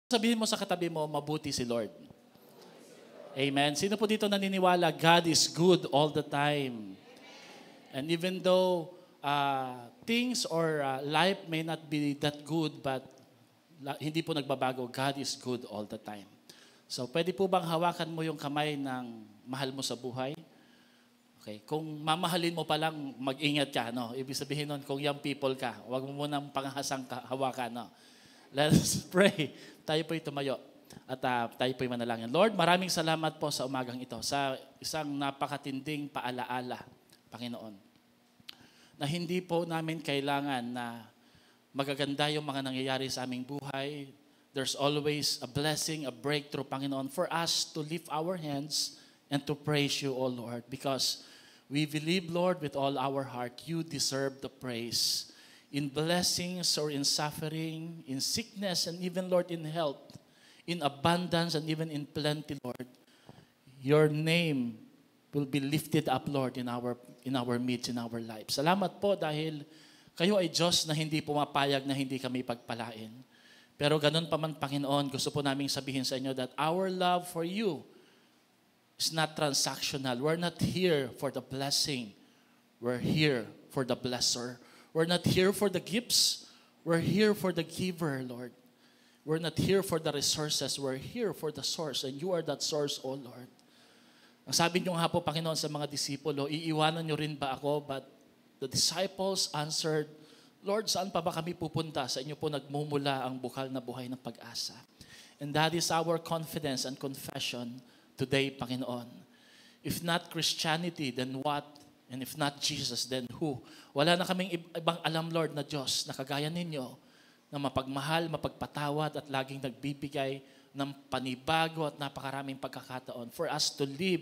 Sabihin mo sa katabi mo, mabuti si Lord. Amen. Sino po dito naniniwala, God is good all the time? And even though things or life may not be that good, but hindi po nagbabago, God is good all the time. So, pwede po bang hawakan mo yung kamay ng mahal mo sa buhay? Okay. Kung mamahalin mo pa lang, mag-ingat ka. No? Ibig sabihin nun, kung young people ka, huwag mo munang panghasang hawakan. No? Let us pray. Tayo po'y tumayo at tayo po'y manalangin. Lord, maraming salamat po sa umagang ito, sa isang napakatinding paalaala, Panginoon, na hindi po namin kailangan na magaganda yung mga nangyayari sa aming buhay. There's always a blessing, a breakthrough, Panginoon, for us to lift our hands and to praise you, O Lord, because we believe, Lord, with all our heart, you deserve the praise. In blessings or in suffering, in sickness, and even, Lord, in health, in abundance, and even in plenty, Lord, your name will be lifted up, Lord, in our midst, in our lives. Salamat po dahil kayo ay Diyos na hindi pumapayag na hindi kami pagpalain. Pero ganun pa man, Panginoon, gusto po naming sabihin sa inyo that our love for you is not transactional. We're not here for the blessing. We're here for the blesser. We're not here for the gifts. We're here for the giver, Lord. We're not here for the resources. We're here for the source. And you are that source, O Lord. Ang sabi niyo nga po, Panginoon, sa mga disipulo, iiwanan niyo rin ba ako? But the disciples answered, Lord, saan pa ba kami pupunta? Sa inyo po nagmumula ang bukal na buhay ng pag-asa. And that is our confidence and confession today, Panginoon. If not Christianity, then what? And if not Jesus, then who? Wala na kaming ibang alam, Lord, na Diyos na kagaya ninyo, na mapagmahal, mapagpatawad, at laging nagbibigay ng panibago at napakaraming pagkakataon for us to live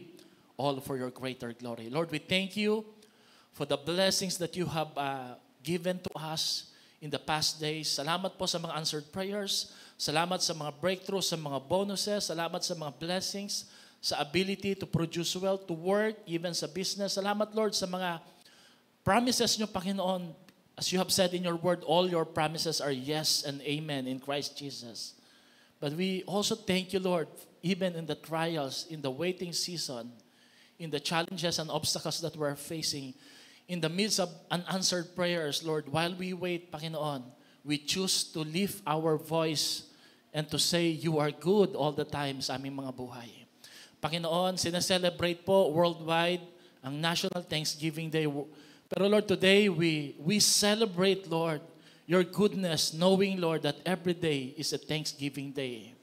all for your greater glory. Lord, we thank you for the blessings that you have given to us in the past days. Salamat po sa mga answered prayers. Salamat sa mga breakthroughs, sa mga bonuses. Salamat sa mga blessings, sa ability to produce wealth, to work, even sa business. Salamat, Lord, sa mga promises nyo, Panginoon. As you have said in your word, all your promises are yes and amen in Christ Jesus. But we also thank you, Lord, even in the trials, in the waiting season, in the challenges and obstacles that we're facing, in the midst of unanswered prayers, Lord, while we wait, Panginoon, we choose to lift our voice and to say, you are good all the time sa aming mga buhay. Panginoon, sineselebrate po worldwide ang National Thanksgiving Day. Pero Lord, today we celebrate, Lord, your goodness, knowing, Lord, that every day is a Thanksgiving Day.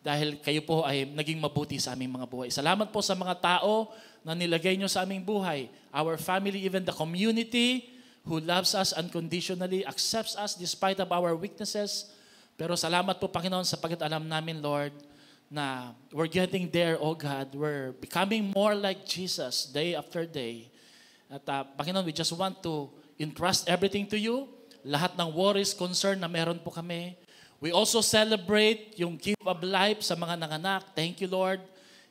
Dahil kayo po ay naging mabuti sa aming mga buhay. Salamat po sa mga tao na nilagay nyo sa aming buhay. Our family, even the community who loves us unconditionally, accepts us despite of our weaknesses. Pero salamat po, Panginoon, sapagkat alam namin, Lord, na we're getting there, oh God. We're becoming more like Jesus day after day. At Panginoon, we just want to entrust everything to you. Lahat ng worries, concern na meron po kami. We also celebrate yung gift of life sa mga nanganak. Thank you, Lord.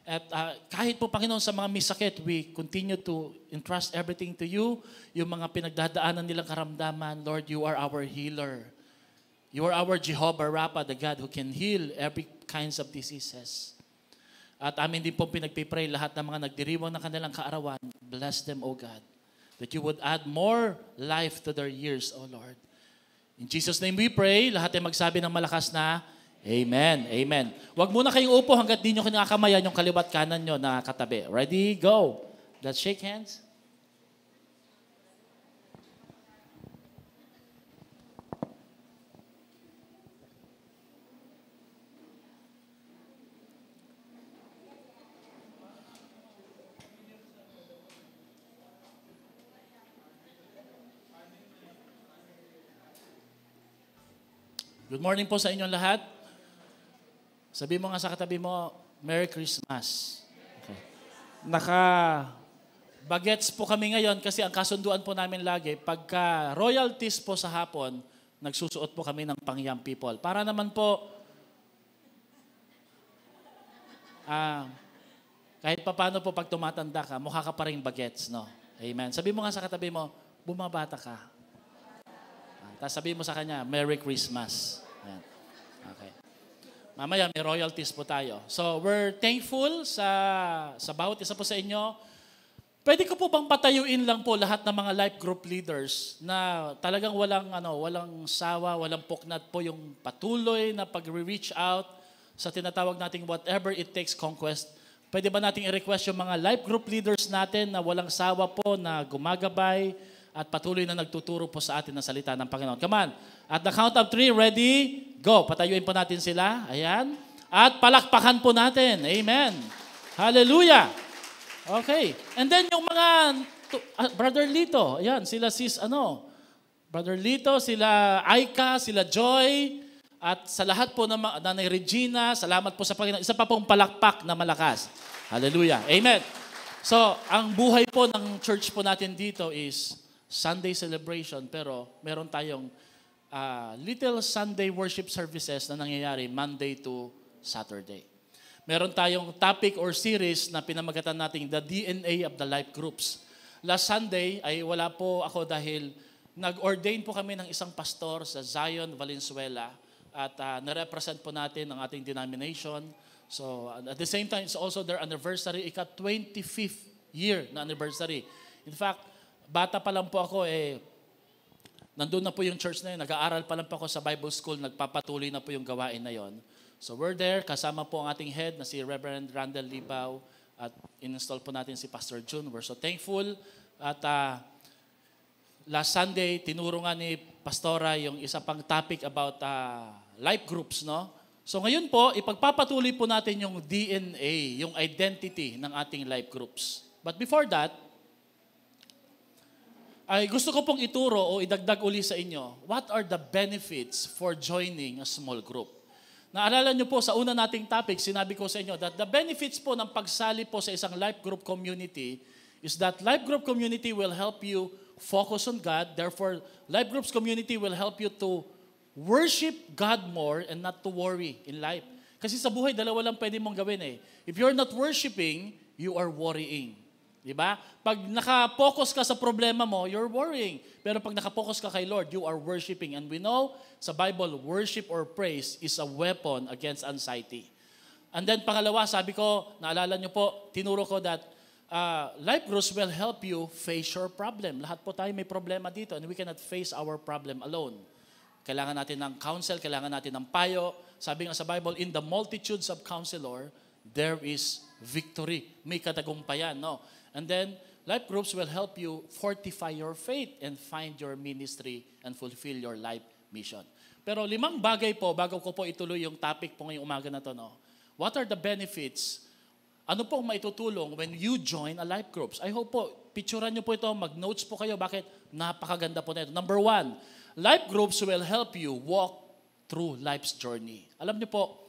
At kahit po, Panginoon, sa mga may sakit, we continue to entrust everything to you. Yung mga pinagdadaanan nilang karamdaman, Lord, you are our healer. You are our Jehovah Rapha, the God who can heal every kinds of diseases. At amin din po pinagpipray lahat ng mga nagdiriwang ng kanilang kaarawan. Bless them, O God, that you would add more life to their years, O Lord. In Jesus' name we pray. Lahat ay magsabi ng malakas na Amen. Amen. Huwag muna kayong upo hanggat di nyo kinakamayan yung kaliwat kanan nyo na katabi. Ready? Go. Let's shake hands. Good morning po sa inyong lahat. Sabi mo nga sa katabi mo, Merry Christmas. Okay. Naka-bagets po kami ngayon kasi ang kasunduan po namin lagi, pagka royalties po sa hapon, nagsusuot po kami ng pang-young people. Para naman po, kahit paano po pag tumatanda ka, mukha ka pa rin bagets, no? Amen. Sabi mo nga sa katabi mo, bumabata ka. Tapos sabihin mo sa kanya, Merry Christmas. Ayan. Okay. Mamaya may royalties po tayo. So we're thankful sa bawat isa po sa inyo. Pwede ko po bang patayuin lang po lahat ng mga life group leaders na talagang walang sawa, walang puknat po yung patuloy na pag-reach out sa tinatawag nating whatever it takes conquest. Pwede ba nating i-request yung mga life group leaders natin na walang sawa po na gumagabay at patuloy na nagtuturo po sa atin ng salita ng Panginoon. Come on. At the count of 3, ready, go. Patayuin po natin sila. Ayan. At palakpakan po natin. Amen. Hallelujah. Okay. And then yung mga, Brother Lito, ayan, sila Brother Lito, sila Aika, sila Joy, at sa lahat po ng Nanay Regina, salamat po sa Panginoon. Isa pa pong palakpak na malakas. Hallelujah. Amen. So, ang buhay po ng church po natin dito is Sunday celebration, pero meron tayong little Sunday worship services na nangyayari Monday to Saturday. Meron tayong topic or series na pinamagatan natin The DNA of the Life Groups. Last Sunday ay wala po ako dahil nag-ordain po kami ng isang pastor sa Zion, Valenzuela at na-represent po natin ang ating denomination. So at the same time, it's also their anniversary, ika-25th year na anniversary. In fact, bata pa lang po ako, nandun na po yung church na yun, nag-aaral pa lang po ako sa Bible School, nagpapatuloy na po yung gawain na yon. So we're there, kasama po ang ating head na si Reverend Randall Libaw at in-install po natin si Pastor June. We're so thankful. At last Sunday, tinuro nga ni Pastora yung isa pang topic about life groups, no? So ngayon po, ipagpapatuloy po natin yung DNA, yung identity ng ating life groups. But before that, ay gusto ko pong ituro o idagdag uli sa inyo, what are the benefits for joining a small group? Naalala niyo po sa una nating topic, sinabi ko sa inyo that the benefits po ng pagsali po sa isang life group community is that life group community will help you focus on God. Therefore, life groups community will help you to worship God more and not to worry in life. Kasi sa buhay, dalawa lang pwede mong gawin eh. If you're not worshiping, you are worrying. Diba? Pag nakapokus ka sa problema mo, you're worrying. Pero pag nakapokus ka kay Lord, you are worshiping. And we know sa Bible, worship or praise is a weapon against anxiety. And then pangalawa, sabi ko, naalala nyo po, tinuro ko that life groups will help you face your problem. Lahat po tayo may problema dito and we cannot face our problem alone. Kailangan natin ng counsel, kailangan natin ng payo. Sabi nga sa Bible, in the multitudes of counselor, there is victory. May katagumpayan, no? And then, life groups will help you fortify your faith and find your ministry and fulfill your life mission. Pero 5 bagay po, bago ko po ituloy yung topic po ngayong umaga na to, no? What are the benefits? Ano pong maitutulong when you join a life groups? I hope po, picturean nyo po ito, mag-notes po kayo, bakit napakaganda po na ito. Number 1, life groups will help you walk through life's journey. Alam nyo po,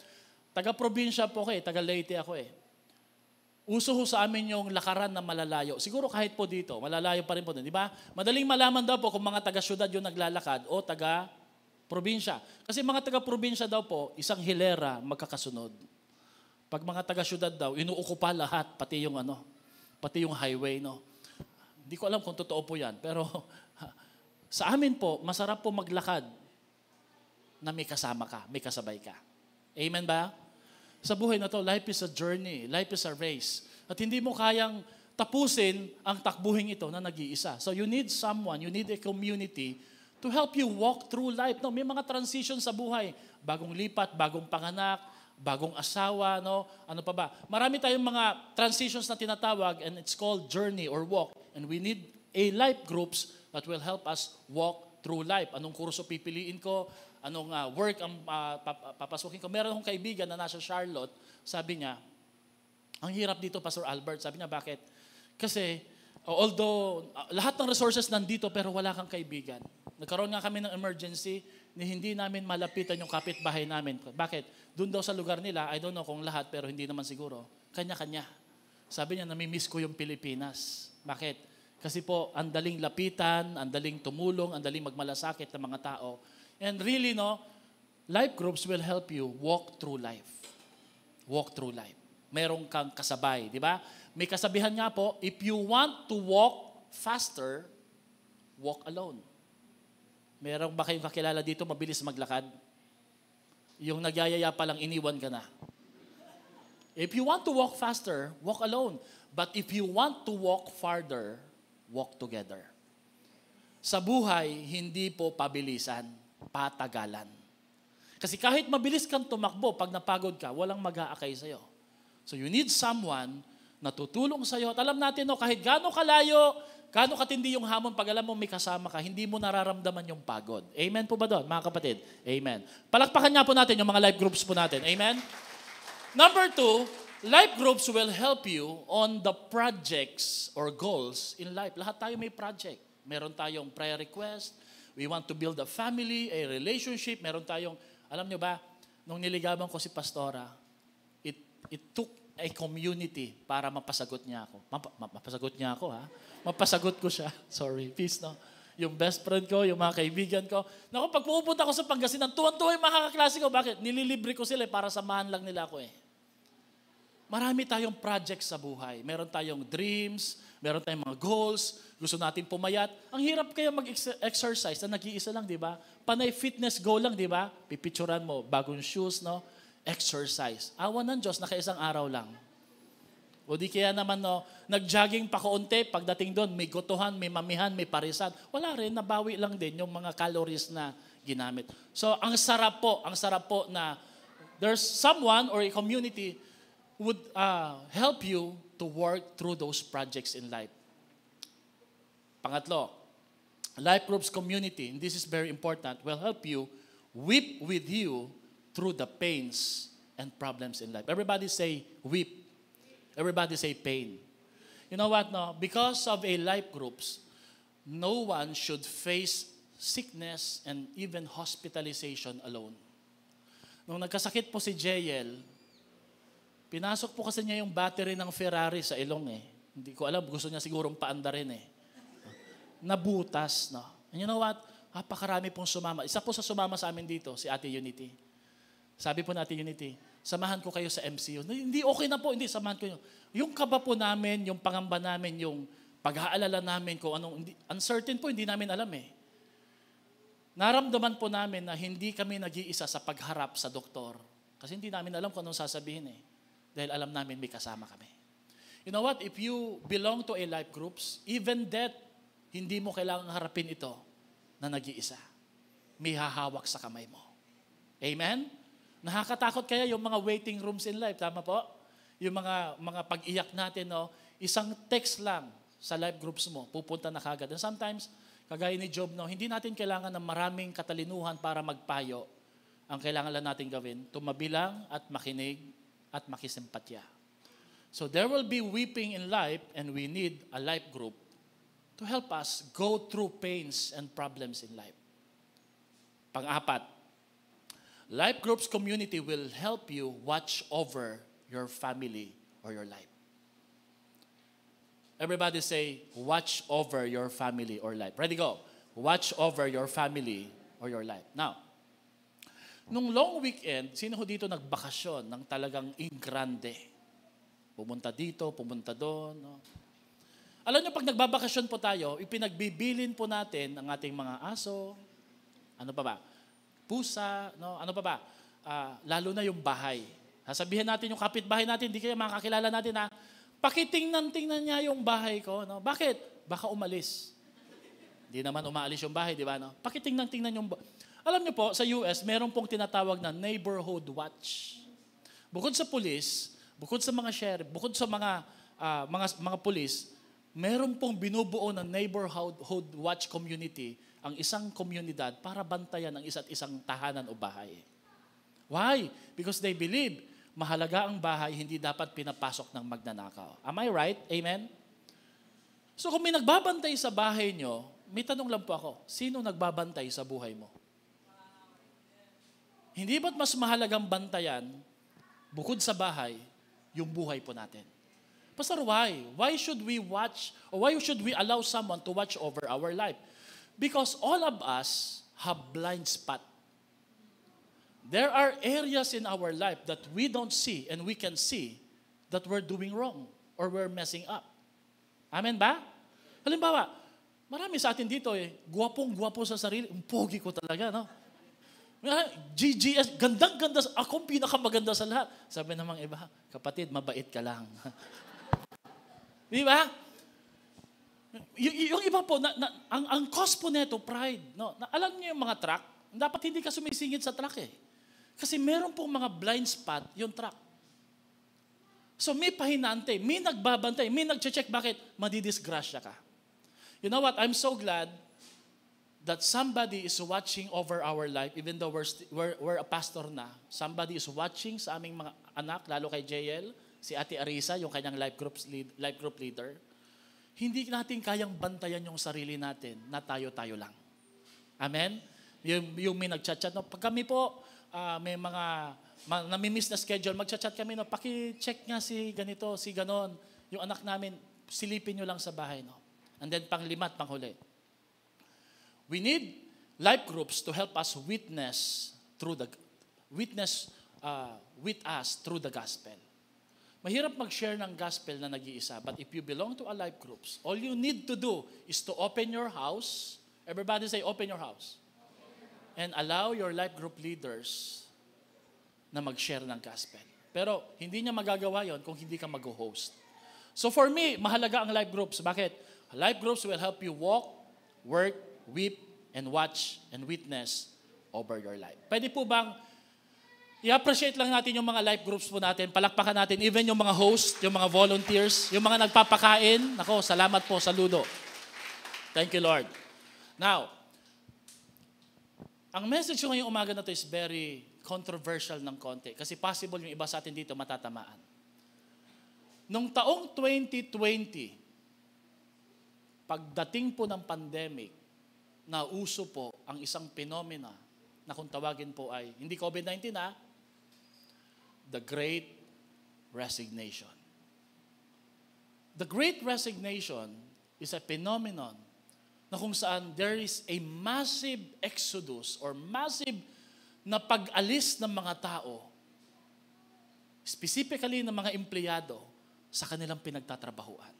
taga-probinsya po kayo, taga-Leyte ako eh. Uso ho sa amin yung lakaran na malalayo. Siguro kahit po dito, malalayo pa rin po din. Di ba? Madaling malaman daw po kung mga taga-syudad yung naglalakad o taga-probinsya. Kasi mga taga-probinsya daw po, isang hilera magkakasunod. Pag mga taga-syudad daw, inuukupa lahat, pati yung highway, no? Hindi ko alam kung totoo po yan. Pero sa amin po, masarap po maglakad na may kasama ka, may kasabay ka. Amen ba? Sa buhay na to, life is a journey. Life is a race. At hindi mo kayang tapusin ang takbuhin ito na nag-iisa. So you need someone, you need a community to help you walk through life. No, may mga transition sa buhay. Bagong lipat, bagong panganak, bagong asawa, no? Ano pa ba? Marami tayong mga transitions na tinatawag and it's called journey or walk. And we need a life groups that will help us walk through life. Anong kurso pipiliin ko? Anong work ang papasukin ko. Meron akong kaibigan na nasa Charlotte, sabi niya, ang hirap dito, Pastor Albert. Sabi niya, bakit? Kasi, although lahat ng resources nandito, pero wala kang kaibigan. Nagkaroon nga kami ng emergency, ni hindi namin malapitan yung kapitbahay namin. Bakit? Doon daw sa lugar nila, I don't know kung lahat, pero hindi naman siguro. Kanya-kanya. Sabi niya, namimiss ko yung Pilipinas. Bakit? Kasi po, ang daling lapitan, ang daling tumulong, ang daling magmalasakit ng mga tao. And really, no, life groups will help you walk through life. Walk through life. Merong kang kasabay, di ba? May kasabihan nga po, if you want to walk faster, walk alone. Meron ba kayong kakilala dito mabilis maglakad? Yung nagyayaya pa lang, iniwan ka na. If you want to walk faster, walk alone. But if you want to walk farther, walk together. Sa buhay, hindi po pabilisan, patagalan. Kasi kahit mabilis kang tumakbo, pag napagod ka, walang mag-aakay sa'yo. So you need someone na tutulong sa'yo. At alam natin, no, kahit gaano kalayo, gaano katindi yung hamon, pag alam mo may kasama ka, hindi mo nararamdaman yung pagod. Amen po ba doon, mga kapatid? Amen. Palakpakan nga po natin yung mga life groups po natin. Amen? Number 2, life groups will help you on the projects or goals in life. Lahat tayo may project. Meron tayong prayer request. We want to build a family, a relationship. Meron tayong, alam nyo ba, nung niligawan ko si Pastora, it took a community para mapasagot niya ako. Mapasagot niya ako, ha? Mapasagot ko siya. Sorry, peace, no? Yung best friend ko, yung mga kaibigan ko. Naku, pag pupunta ko sa Pangasinan, tuwan-tuwa yung mga kaklase ko. Bakit? Nililibre ko sila para samahan lang nila ako eh. Marami tayong projects sa buhay. Meron tayong dreams, meron tayong mga goals, gusto natin pumayat. Ang hirap kaya mag-exercise na nag-iisa lang, di ba? Panay fitness goal lang, di ba? Pipicturan mo, bagong shoes, no? Exercise. Awan ng Diyos, naka-isang araw lang. O di kaya naman, no, nag-jogging pa kaunti, pagdating doon, may gotohan, may mamihan, may parisan. Wala rin, nabawi lang din yung mga calories na ginamit. So, ang sarap po na there's someone or a community would help you to work through those projects in life. Pangatlo, life groups community, and this is very important, will help you weep with you through the pains and problems in life. Everybody say weep. Everybody say pain. You know what, no? Because of a life groups, no one should face sickness and even hospitalization alone. Nung nagkasakit po si JL, pinasok po kasi niya yung battery ng Ferrari sa ilong eh. Hindi ko alam, gusto niya sigurong paanda rin eh. Nabutas, no? And you know what? Napakarami pong sumama. Isa po sa sumama sa amin dito, si Ate Unity. Sabi po natin, Unity, samahan ko kayo sa MCU. Hindi, okay na po, hindi, samahan ko yun. Yung kaba po namin, yung pangamba namin, yung pag-aalala namin kung anong, uncertain po, hindi namin alam eh. Naramdaman po namin na hindi kami nag-iisa sa pagharap sa doktor. Kasi hindi namin alam kung anong sasabihin eh. Dahil alam namin may kasama kami. You know what? If you belong to a life groups, even that, hindi mo kailangang harapin ito na nag-iisa. May hahawak sa kamay mo. Amen? Nakakatakot kaya yung mga waiting rooms in life, tama po? Yung mga pag-iyak natin, no? Isang text lang sa life groups mo, pupunta na kagad. And sometimes, kagaya ni Job, no, hindi natin kailangan ng maraming katalinuhan para magpayo. Ang kailangan lang natin gawin, tumabi lang at makinig at makisimpatya. So there will be weeping in life and we need a life group to help us go through pains and problems in life. Pang-apat, life groups community will help you watch over your family or your life. Everybody say, watch over your family or life. Ready, go. Watch over your family or your life. Now, nung long weekend, sino ho dito nagbakasyon ng talagang ingrande? Pumunta dito, pumunta doon. No? Alam niyo, pag nagbabakasyon po tayo, ipinagbibilin po natin ang ating mga aso, ano pa ba? Pusa, no? Ano pa ba? Lalo na yung bahay. Sasabihin natin yung kapitbahay natin, hindi kaya makakilala natin na pakitingnan-tingnan niya yung bahay ko. No? Bakit? Baka umalis. Hindi naman umaalis yung bahay, di ba? No? Pakitingnan-tingnan yung Alam niyo po, sa US, meron pong tinatawag na neighborhood watch. Bukod sa pulis, bukod sa mga sheriff, bukod sa mga pulis, meron pong binubuo ng neighborhood watch community ang isang komunidad para bantayan ang isa't isang tahanan o bahay. Why? Because they believe mahalaga ang bahay, hindi dapat pinapasok ng magnanakaw. Am I right? Amen? So kung may nagbabantay sa bahay nyo, may tanong lang po ako, sino nagbabantay sa buhay mo? Hindi ba't mas mahalagang bantayan, bukod sa bahay, yung buhay po natin? Pastor, why? Why should we watch, or why should we allow someone to watch over our life? Because all of us have blind spot. There are areas in our life that we don't see and we can see that we're doing wrong or we're messing up. Amen ba? Halimbawa, marami sa atin dito guwapong-guwapo sa sarili. Ang pogi ko talaga, no? GGS, gandang-ganda, akong pinakamaganda sa lahat. Sabi namang iba, kapatid, mabait ka lang. Di ba? Yung iba po, ang cause po nito, pride. No? Alam niyo yung mga truck, dapat hindi ka sumisingit sa truck eh. Kasi meron pong mga blind spot yung truck. So may pahinante, may nagbabantay, may nagche-check bakit madidisgrasya ka. You know what? I'm so glad that somebody is watching over our life, even though we're a pastor na. Somebody is watching sa aming mga anak, lalo kay JL, si Ate Arisa, yung kanyang life group leader. Hindi natin kayang bantayan yung sarili natin na tayo-tayo lang. Amen? Yung may nagchat-chat, no? Pag kami po, may mga namimiss na schedule, magchat-chat kami, no? Paki-check nga si ganito, si ganon. Yung anak namin, silipin nyo lang sa bahay. No? And then pang-lima at panghuli. We need life groups to help us witness with us through the gospel. Mahirap mag-share ng gospel na nag-iisa, but if you belong to a life groups, all you need to do is to open your house. Everybody say, open your house. And allow your life group leaders na mag-share ng gospel. Pero hindi niya magagawa yon kung hindi ka mag-host. So for me, mahalaga ang life groups. Bakit? Life groups will help you walk, work, weep, and watch, and witness over your life. Pwede po bang i-appreciate lang natin yung mga life groups po natin, palakpakan natin, even yung mga host, yung mga volunteers, yung mga nagpapakain. Nako, salamat po, saludo. Thank you, Lord. Now, ang message ko ngayong umaga na to is very controversial ng konti kasi possible yung iba sa atin dito matatamaan. Nung taong 2020, pagdating po ng pandemic, nauso po ang isang phenomena na kung tawagin po ay, hindi COVID-19 the Great Resignation. The Great Resignation is a phenomenon na kung saan there is a massive exodus or massive na pag-alis ng mga tao, specifically ng mga empleyado sa kanilang pinagtatrabahuan.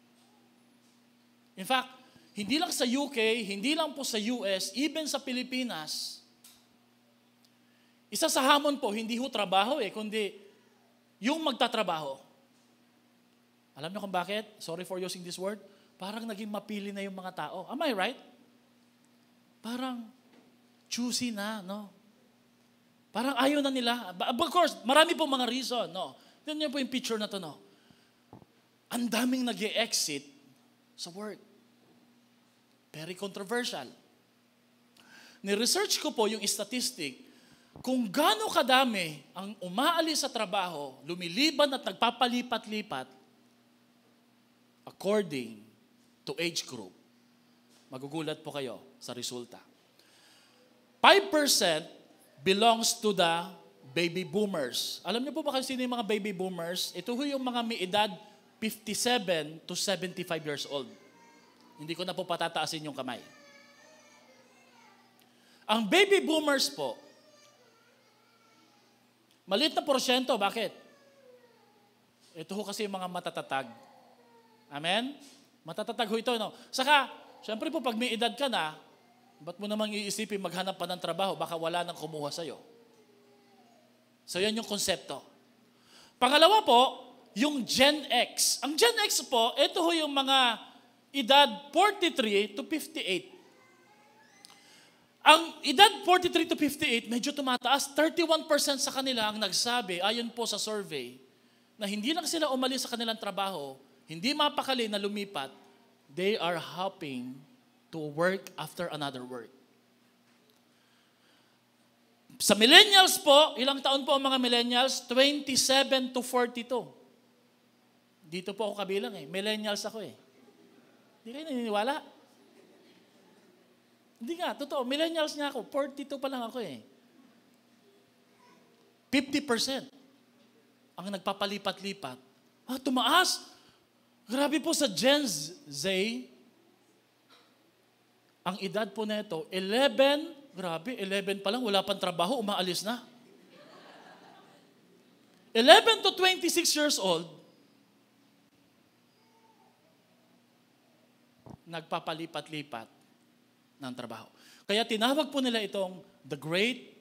In fact, hindi lang sa UK, hindi lang po sa US, even sa Pilipinas, isa sa hamon po, hindi ho trabaho kundi yung magtatrabaho. Alam niyo kung bakit? Sorry for using this word. Parang naging mapili na yung mga tao. Am I right? Parang choosy na, no? Parang ayaw na nila. Of course, marami pong mga reason, no? Tignan niyo po yung picture na to, no? Ang daming nag-e-exit sa work. Very controversial. Ni-research ko po yung statistic kung gaano kadami ang umaalis sa trabaho, lumiliban at nagpapalipat-lipat according to age group. Magugulat po kayo sa resulta. 5% belongs to the baby boomers. Alam niyo po ba sino yung mga baby boomers? Ito ho yung mga may edad 57 to 75 years old. Hindi ko na po patataasin yung kamay. Ang baby boomers po, maliit na porsyento. Bakit? Ito ho kasi yung mga matatatag. Amen? Matatatag ho ito. No? Saka, syempre po, pag may edad ka na, ba't mo namang iisipin maghanap pa ng trabaho? Baka wala nang kumuha sa'yo. So, yan yung konsepto. Pangalawa po, yung Gen X. Ang Gen X po, ito ho yung mga edad 43 to 58. Ang edad 43 to 58, medyo tumataas. 31% sa kanila ang nagsabi, ayon po sa survey, na hindi lang sila umalis sa kanilang trabaho, hindi mapakali na lumipat, they are hoping to work after another work. Sa millennials po, ilang taon po ang mga millennials? 27 to 42. Dito po ako kabilang Millennials ako Hindi kayo naniniwala? Hindi nga, totoo. Millennials nga ako. 42 pa lang ako 50% ang nagpapalipat-lipat. Tumaas. Grabe po sa Gen Z, ang edad po nito, 11 pa lang, wala pang trabaho, umaalis na. 11 to 26 years old, nagpapalipat-lipat ng trabaho. Kaya tinawag po nila itong the Great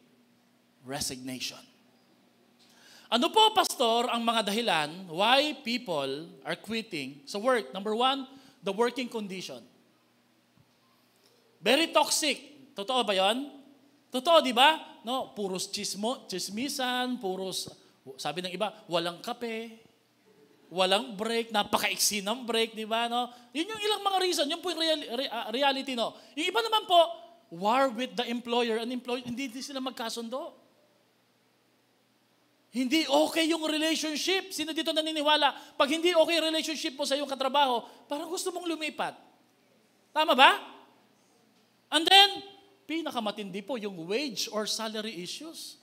resignation. Ano po, Pastor, ang mga dahilan why people are quitting sa work? Number one, the working condition. Very toxic. Totoo ba yon? Totoo, di ba? No, puros chismisan, puros, sabi ng iba, walang kape, walang break, napakaiksi ng break, di ba? No? Yun yung ilang mga reason, yun po yung reality. No? Yung iba naman po, war with the employer and employee, hindi sila magkasundo. Hindi okay yung relationship. Sino dito naniniwala? Pag hindi okay yung relationship mo sa iyong katrabaho, parang gusto mong lumipat. Tama ba? And then, pinakamatindi po yung wage or salary issues.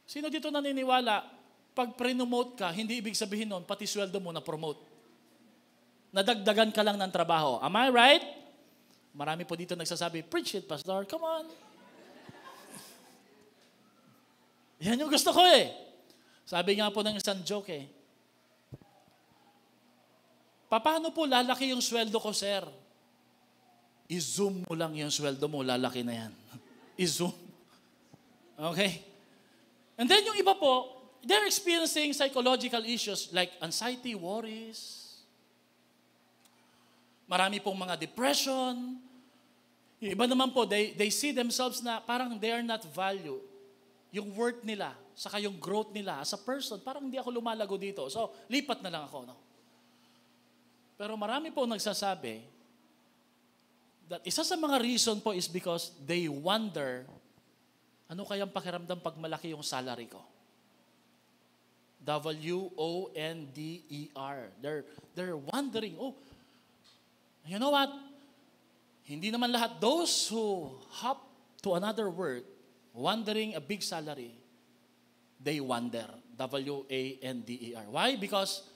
Sino dito naniniwala? Pag pre-promote ka, hindi ibig sabihin nun, pati sweldo mo na-promote. Nadagdagan ka lang ng trabaho. Am I right? Marami po dito nagsasabi, preach it, Pastor. Come on. Yan yung gusto ko eh. Sabi nga po ng isang joke eh. Paano po lalaki yung sweldo ko, sir? I-zoom mo lang yung sweldo mo, lalaki na yan. I-zoom. Okay? And then yung iba po, they're experiencing psychological issues like anxiety, worries. Marami pong mga depression. Yung iba naman po, they see themselves na parang they are not valued. Yung worth nila, saka yung growth nila as a person, parang hindi ako lumalago dito. So, lipat na lang ako. No? Pero marami po nagsasabi that isa sa mga reason po is because they wonder, ano kayang pakiramdam pag malaki yung salary ko? W-O-N-D-E-R. They're wondering, oh, you know what? Hindi naman lahat. Those who hop to another work, wondering a big salary, they wonder. W-A-N-D-E-R. Why? Because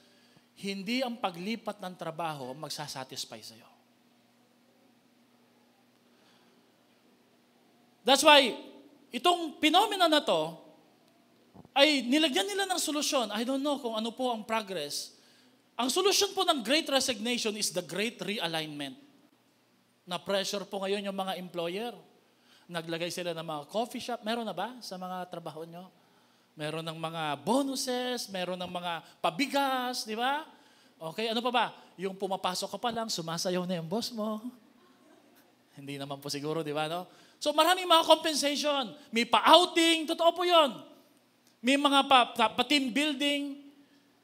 hindi ang paglipat ng trabaho magsasatisfy sa'yo. That's why, itong phenomena na to, ay nilagyan nila ng solusyon. I don't know kung ano po ang progress. Ang solusyon po ng Great Resignation is the Great Realignment. Na pressure po ngayon yung mga employer. Naglagay sila ng mga coffee shop. Meron na ba sa mga trabaho nyo? Meron ng mga bonuses, meron ng mga pabigas, di ba? Okay, ano pa ba? Yung pumapasok ka pa lang, sumasayaw na yung boss mo. Hindi naman po siguro, di ba? No? So maraming mga compensation. May pa-outing, totoo po yun. May mga pa-team building.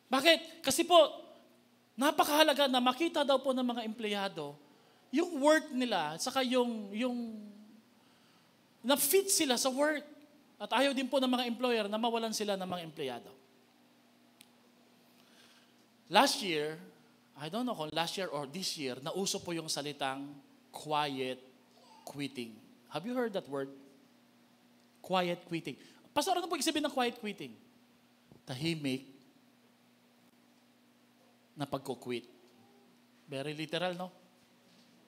Bakit? Kasi po, napakahalaga na makita daw po ng mga empleyado yung worth nila, saka yung na-fit sila sa work. At ayaw din po ng mga employer na mawalan sila ng mga empleyado. Last year, I don't know kung last year or this year, nauso po yung salitang quiet quitting. Have you heard that word? Quiet quitting. Pastor, ano po sabihin ng quiet quitting? Tahimik na pagkukwit. Very literal, no?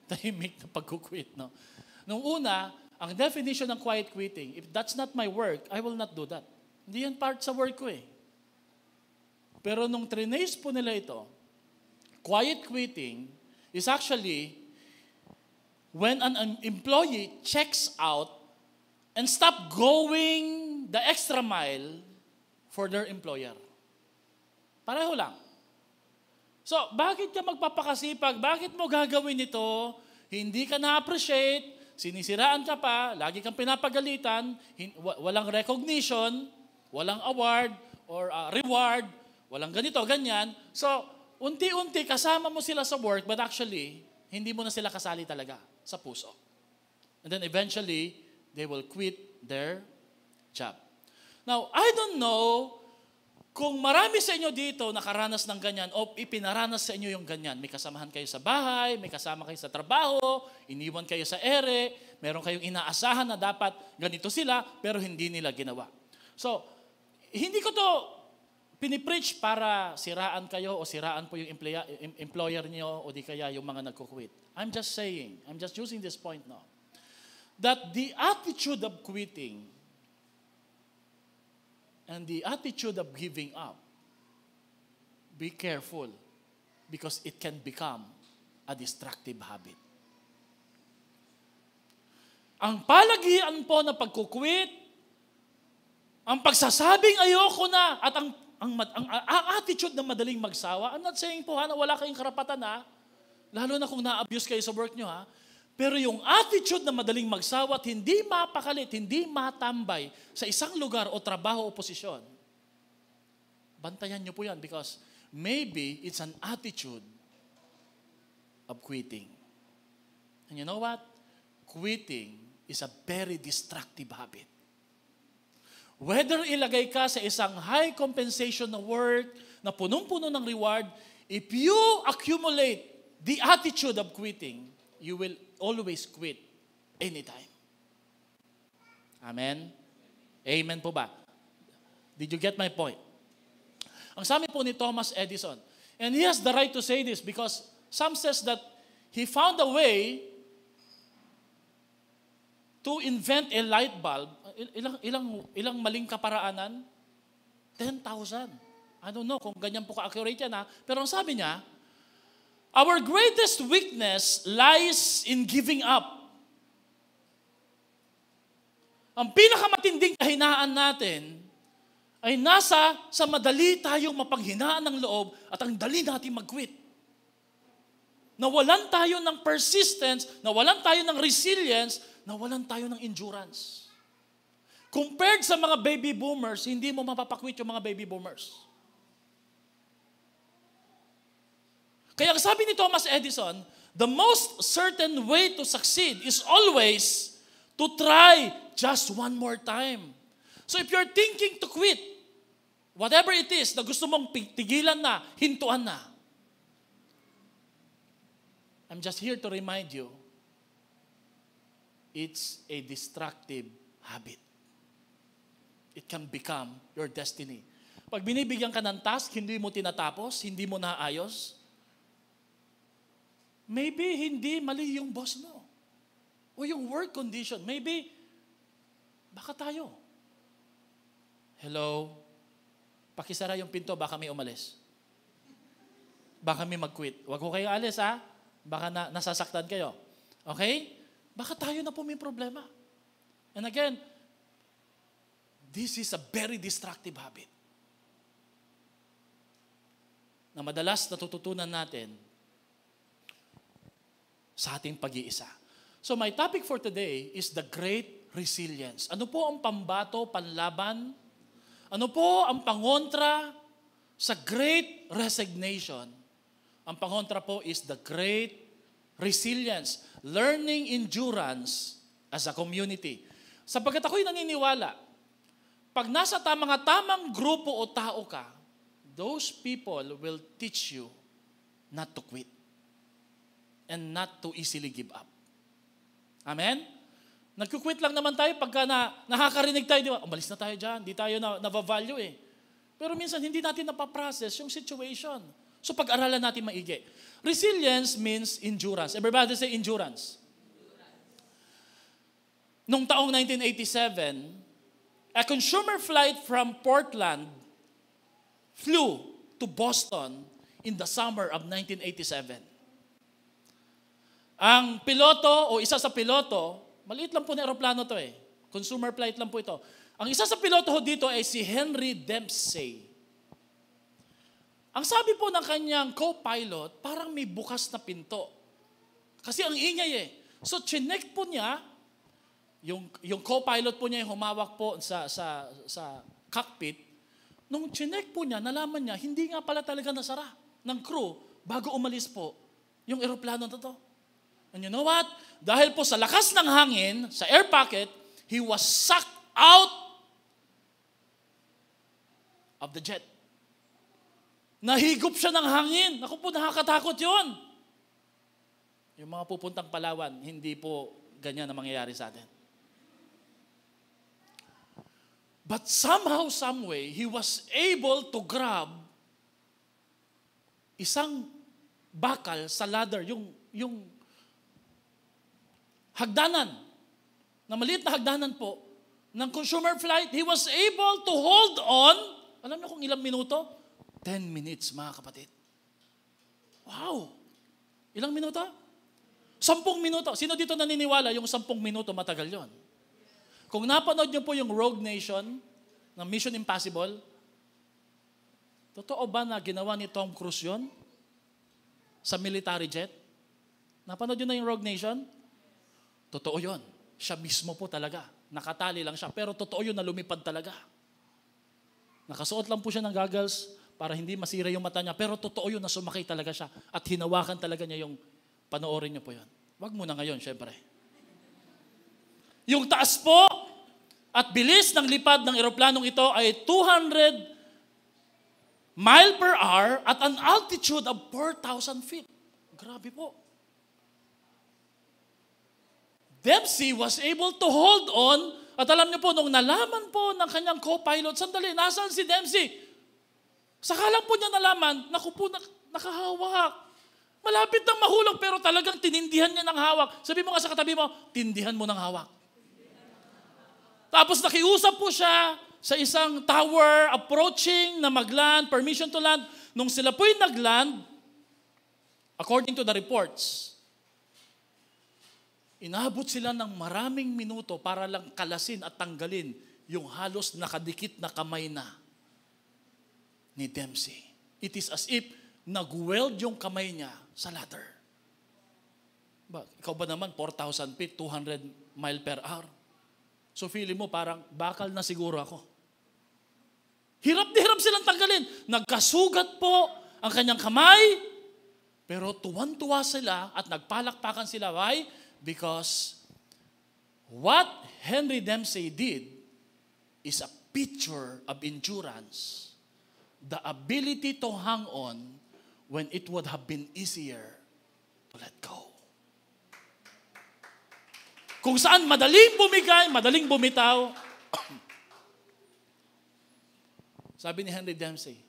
Tahimik na pagkukwit, no? Nung una, ang definition ng quiet quitting, if that's not my work, I will not do that. Hindi yan part sa work ko eh. Pero nung trinace po nila ito, quiet quitting is actually when an employee checks out and stop going the extra mile for their employer. Pareho lang. So, bakit ka magpapakasipag? Bakit mo gagawin ito? Hindi ka na-appreciate, sinisiraan ka pa, lagi kang pinapagalitan, walang recognition, walang award or reward, walang ganito, ganyan. So, unti-unti kasama mo sila sa work, but actually, hindi mo na sila kasali talaga sa puso. And then eventually, they will quit their job. Now, I don't know kung marami sa inyo dito nakaranas ng ganyan o ipinaranas sa inyo yung ganyan. May kasamahan kayo sa bahay, may kasama kayo sa trabaho, iniwan kayo sa ere, meron kayong inaasahan na dapat ganito sila, pero hindi nila ginawa. So, hindi ko to pinipreach para siraan kayo o siraan po yung employer niyo o di kaya yung mga nagko-quit. I'm just saying, I'm just using this point now, that the attitude of quitting and the attitude of giving up, be careful because it can become a destructive habit. Ang palagian po na pagkukwit Ang pagsasabing ayoko na at ang attitude na madaling magsawa, I'm not saying po na wala kayong karapatan lalo na kung na-abuse kayo sa work nyo pero yung attitude na madaling magsawa at hindi mapakalit, hindi matambay sa isang lugar o trabaho o posisyon, bantayan nyo po yan because maybe it's an attitude of quitting. And you know what? Quitting is a very destructive habit. Whether ilagay ka sa isang high compensation na work, na punong-puno ng reward, if you accumulate the attitude of quitting, you will always quit anytime. Amen? Amen po ba? Did you get my point? Ang sabi po ni Thomas Edison, and he has the right to say this because some says that he found a way to invent a light bulb. Ilang maling kaparaanan? 10,000. I don't know kung ganyan po ka-accurate yan pero ang sabi niya, our greatest weakness lies in giving up. Ang pinakamatinding kahinaan natin ay nasa sa madali tayong mapanghinaan ng loob at ang dali natin mag-quit. Nawalan tayo ng persistence, nawalan tayo ng resilience, nawalan tayo ng endurance. Compared sa mga baby boomers, hindi mo mapapakwit yung mga baby boomers. Kaya ang sabi ni Thomas Edison, the most certain way to succeed is always to try just one more time. So if you're thinking to quit, whatever it is na gusto mong tigilan na, hintuan na, I'm just here to remind you, it's a destructive habit. It can become your destiny. Pag binibigyan ka ng task, hindi mo tinatapos, hindi mo naayos, maybe hindi mali yung boss mo. O yung work condition. Maybe, baka tayo. Hello? Pakisara yung pinto, baka may umalis. Baka may mag-quit. Huwag ko kayo alis Baka nasasaktan kayo. Okay? Baka tayo na po may problema. And again, this is a very destructive habit na madalas natututunan natin sa ating pag-iisa. So my topic for today is the great resilience. Ano po ang pambato, panlaban? Ano po ang pangontra sa great resignation? Ang pangontra po is the great resilience. Learning endurance as a community. Sapagkat ako'y naniniwala, pag nasa mga tamang grupo o tao ka, those people will teach you not to quit and not to easily give up. Amen? Nagkukwit lang naman tayo pagka nakakarinig tayo, di ba? Umalis na tayo dyan, di tayo na-value Pero minsan hindi natin napaprocess yung situation. So pag-aralan natin maigi. Resilience means endurance. Everybody say endurance. Noong taong 1987, a consumer flight from Portland flew to Boston in the summer of 1987. Ang piloto o isa sa piloto, maliit lang po na aeroplano to Consumer flight lang po ito. Ang isa sa piloto dito ay si Henry Dempsey. Ang sabi po ng kanyang co-pilot, parang may bukas na pinto. Kasi ang ingay So chinek po niya, yung co-pilot po niya yung humawak po sa cockpit. Nung chinek po niya, nalaman niya, hindi nga pala talaga nasara ng crew bago umalis po yung aeroplano na to. And you know what? Dahil po sa lakas ng hangin, sa air pocket, he was sucked out of the jet. Nahigop siya ng hangin. Naku po, nakakatakot yun. Yung mga pupuntang Palawan, hindi po ganyan na mangyayari sa atin. But somehow, some way, he was able to grab isang bakal sa ladder, yung hagdanan, na maliit na hagdanan po, ng consumer flight. He was able to hold on, alam niyo kung ilang minuto? 10 minutes, mga kapatid. Wow! Ilang minuto? 10 minuto. Sino dito naniniwala yung 10 minuto matagal yon? Kung napanood niyo po yung Rogue Nation, ng Mission Impossible? Totoo ba na ginawa ni Tom Cruise yun? Sa military jet? Napanood yun na yung Rogue Nation? Totoo yun. Siya mismo po talaga. Nakatali lang siya. Pero totoo yun na lumipad talaga. Nakasuot lang po siya ng goggles para hindi masira yung mata niya. Pero totoo yun na sumakay talaga siya. At hinawakan talaga niya yung panoorin niyo po yun. Wag muna ngayon, syempre. Yung taas po at bilis ng lipad ng eroplanong ito ay 200 mile per hour at an altitude of 4,000 feet. Grabe po. Dempsey was able to hold on at alam niyo po, nung nalaman po ng kanyang co-pilot, sandali, nasaan si Dempsey? Saka lang po niya nalaman, naku po, nakahawak. Malapit nang mahulog pero talagang tinindihan niya ng hawak. Sabi mo nga sa katabi mo, tindihan mo ng hawak. Tapos nakiusap po siya sa isang tower, approaching na mag-land, permission to land. Nung sila po'y nag-land, according to the reports, inabot sila ng maraming minuto para lang kalasin at tanggalin yung halos nakadikit na kamay na ni Dempsey. It is as if nag-weld yung kamay niya sa ladder. Ikaw ba naman, 4,000 feet, 200 mile per hour? So feeling mo parang bakal na siguro ako. Hirap na hirap silang tanggalin. Nagkasugat po ang kanyang kamay, pero tuwan-tuwa sila at nagpalakpakan sila. Why? Because what Henry Dempsey did is a picture of endurance. The ability to hang on when it would have been easier to let go. Kung saan madaling bumigay, madaling bumitaw. Sabi ni Henry Dempsey,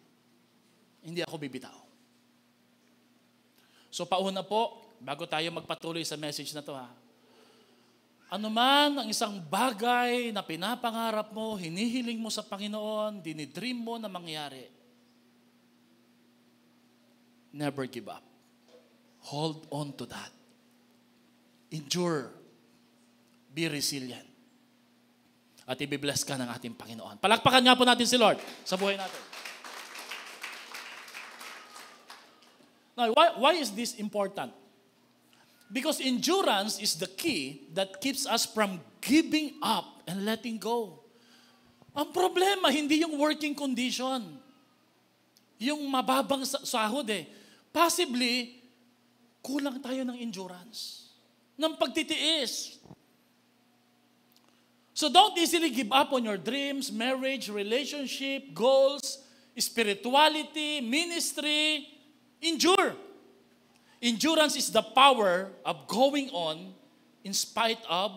hindi ako bibitaw. So pauna po, bago tayo magpatuloy sa message na to, ano man ang isang bagay na pinapangarap mo, hinihiling mo sa Panginoon, dinidream mo na mangyari, never give up. Hold on to that. Endure. Be resilient. At ibibless ka ng ating Panginoon. Palakpakan nga po natin si Lord sa buhay natin. Now, why is this important? Because endurance is the key that keeps us from giving up and letting go. Ang problema, hindi yung working condition. Yung mababang sahod Possibly, kulang tayo ng endurance. Ng pagtitiis. So don't easily give up on your dreams, marriage, relationship, goals, spirituality, ministry. Endure. Endurance is the power of going on in spite of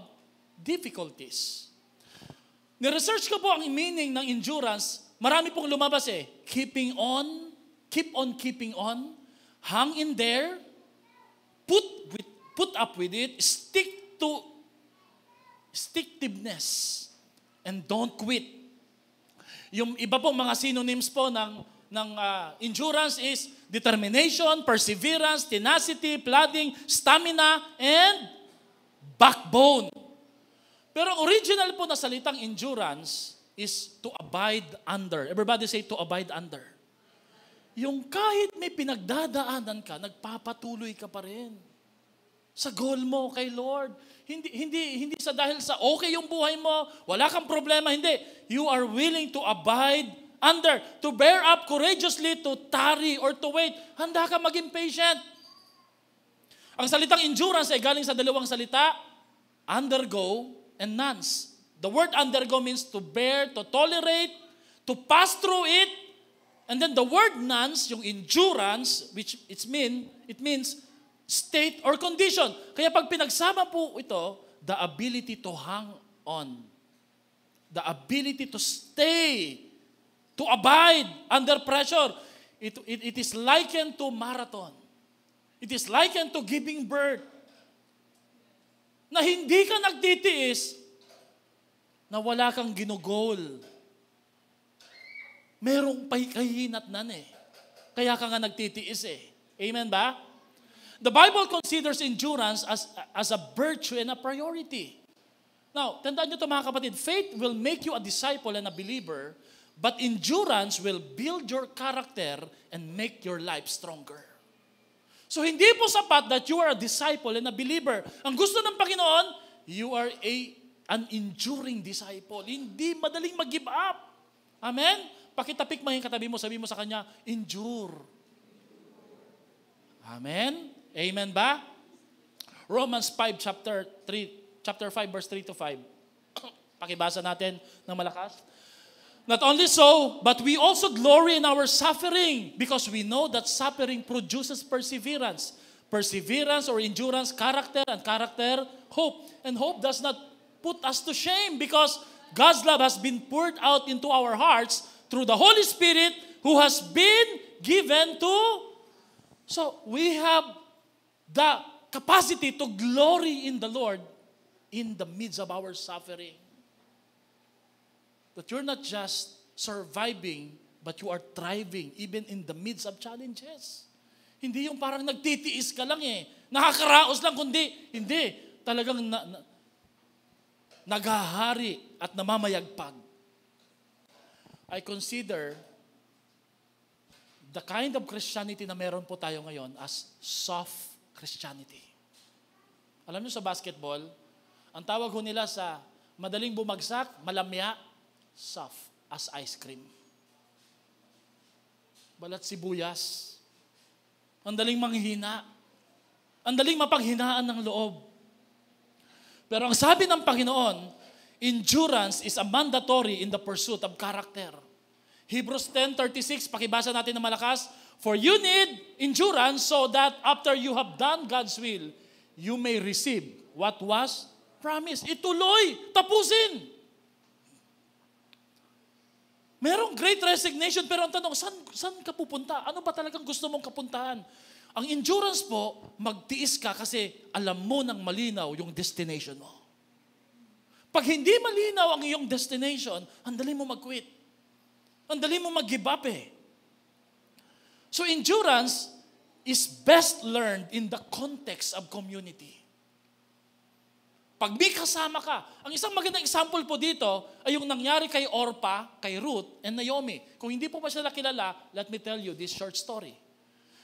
difficulties. Ni-research ko po ang meaning ng endurance. Marami pong lumabas keeping on, keep on keeping on, hang in there, put up with it, stick-tiveness, and don't quit. Yung iba pong mga synonyms po ng endurance is determination, perseverance, tenacity, plodding, stamina, and backbone. Pero ang original po na salitang endurance is to abide under. Everybody say to abide under. Yung kahit may pinagdadaanan ka, nagpapatuloy ka pa rin sa goal mo kay Lord. Hindi sa dahil sa okay yung buhay mo, wala kang problema, hindi. You are willing to abide under, to bear up courageously, to tarry or to wait. Handa ka maging patient. Ang salitang endurance ay galing sa dalawang salita, undergo and nonce. The word undergo means to bear, to tolerate, to pass through it. And then the word nonce, yung endurance, which it means state or condition. Kaya pag pinagsama po ito, the ability to hang on, the ability to stay, to abide under pressure. It is likened to marathon. It is likened to giving birth. Na hindi ka nagtitiis, na wala kang ginugol. Merong kahihinatnan Kaya ka nga nagtitiis Amen ba? The Bible considers endurance as a virtue and a priority. Now, tandaan nyo ito mga kapatid, faith will make you a disciple and a believer, but endurance will build your character and make your life stronger. So hindi po sapat that you are a disciple and a believer. Ang gusto ng Panginoon, you are an enduring disciple. Hindi madaling mag-give up. Amen? Pakitapik mo yung katabi mo, sabi mo sa kanya, endure. Amen? Amen ba? Romans 5 chapter 5 verse 3 to 5. Pakibasa natin ng malakas. Not only so, but we also glory in our suffering because we know that suffering produces perseverance. Perseverance or endurance, character, and character, hope. And hope does not put us to shame because God's love has been poured out into our hearts through the Holy Spirit who has been given to. So we have the capacity to glory in the Lord in the midst of our suffering. That you're not just surviving, but you are thriving even in the midst of challenges. Hindi yung parang nagtitiis ka lang nakakaraos lang, kundi hindi. Talagang naghahari at namamayagpag. I consider the kind of Christianity na meron po tayo ngayon as soft Christianity. Alam niyo sa basketball, ang tawag ho nila sa madaling bumagsak, malamya, soft as ice cream. Balat sibuyas. Ang daling manghina. Ang daling mapanghinaan ng loob. Pero ang sabi ng Panginoon, endurance is a mandatory in the pursuit of character. Hebrews 10:36, pakibasa natin ng malakas. For you need endurance so that after you have done God's will, you may receive what was promised. Ituloy, tapusin. Merong great resignation, pero ang tanong, saan ka pupunta? Ano ba talagang gusto mong kapuntahan? Ang endurance po, magtiis ka kasi alam mo ng malinaw yung destination mo. Pag hindi malinaw ang iyong destination, ang dali mo mag-quit. Ang dali mo mag-give up So endurance is best learned in the context of community. Pag may kasama ka, ang isang magandang example po dito ay yung nangyari kay Orpah, kay Ruth, and Naomi. Kung hindi po pa sila kilala, let me tell you this short story.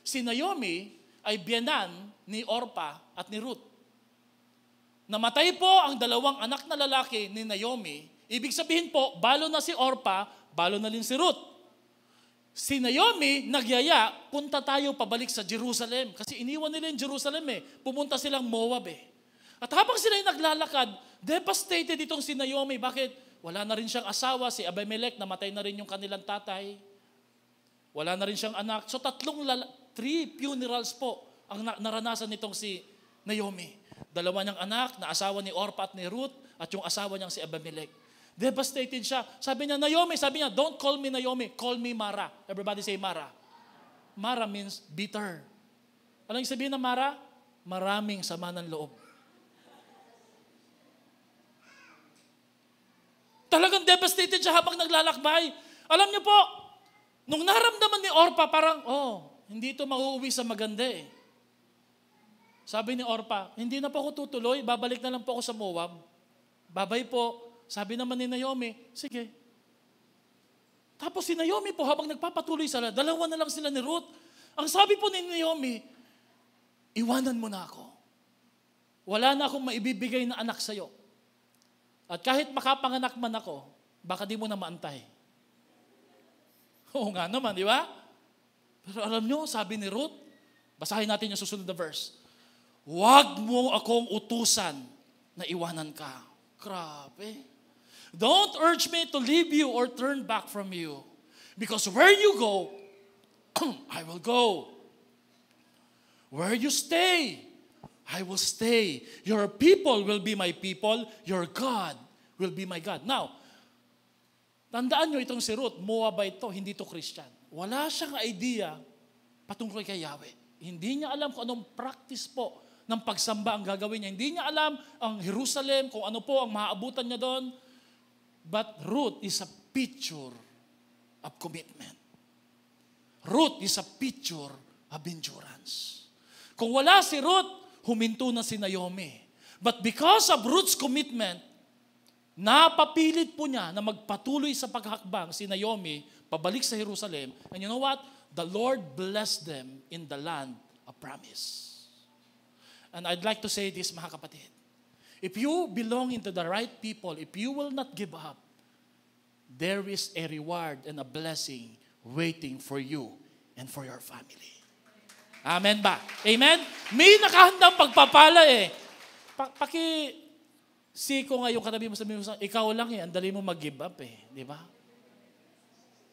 Si Naomi ay biyanan ni Orpah at ni Ruth. Namatay po ang dalawang anak na lalaki ni Naomi. Ibig sabihin po, balo na si Orpah, balo na rin si Ruth. Si Naomi, nagyaya, punta tayo pabalik sa Jerusalem. Kasi iniwan nila yung Jerusalem Pumunta silang Moab At habang sila naglalakad, devastated itong si Naomi. Bakit? Wala na rin siyang asawa, si Abimelech, namatay na rin yung kanilang tatay. Wala na rin siyang anak. So 3 funerals po ang naranasan nitong si Naomi. 2 niyang anak, na asawa ni Orpah at ni Ruth, at yung asawa niyang si Abimelech. Devastated siya. Sabi niya, Naomi, don't call me Naomi, call me Mara. Everybody say Mara. Mara means bitter. Ano yung sabihin ng Mara? Maraming sama ng loob. Talagang devastated siya habang naglalakbay. Alam niyo po, nung naramdaman ni Orpah, parang, hindi ito mauuwi sa maganda Sabi ni Orpah, hindi na po ako tutuloy, babalik na lang po ako sa Moab. Babay po. Sabi naman ni Naomi, sige. Tapos si Naomi po, habang nagpapatuloy sila, 2 na lang sila ni Ruth. Ang sabi po ni Naomi, iwanan mo na ako. Wala na akong maibibigay na anak sa'yo. At kahit makapanganak man ako, baka di mo na maantay. Oo nga naman, di ba? Pero alam nyo, sabi ni Ruth, basahin natin yung susunod na verse. Huwag mo akong utusan na iwanan ka. Grabe. Don't urge me to leave you or turn back from you. Because where you go, I will go. Where you stay, I will stay. Your people will be my people. Your God will be my God. Now, tandaan nyo itong si Ruth, Moabite to, hindi to Christian. Wala siyang idea patungkol kay Yahweh. Hindi niya alam kung anong practice po ng pagsamba ang gagawin niya. Hindi niya alam ang Jerusalem, kung ano po ang maaabutan niya doon. But Ruth is a picture of commitment. Ruth is a picture of endurance. Kung wala si Ruth, huminto na si Naomi. But because of Ruth's commitment, Napapilit po niya na magpatuloy sa paghakbang si Naomi pabalik sa Jerusalem. And you know what? The Lord blessed them in the land of promise. And I'd like to say this, mga kapatid. If you belong into the right people, if you will not give up, there is a reward and a blessing waiting for you and for your family. Amen ba? Amen? May nakahandang pagpapala eh. Siko nga yung katabi mo, sabi mo, ikaw lang eh, ang dali mo mag-give up eh. Di ba?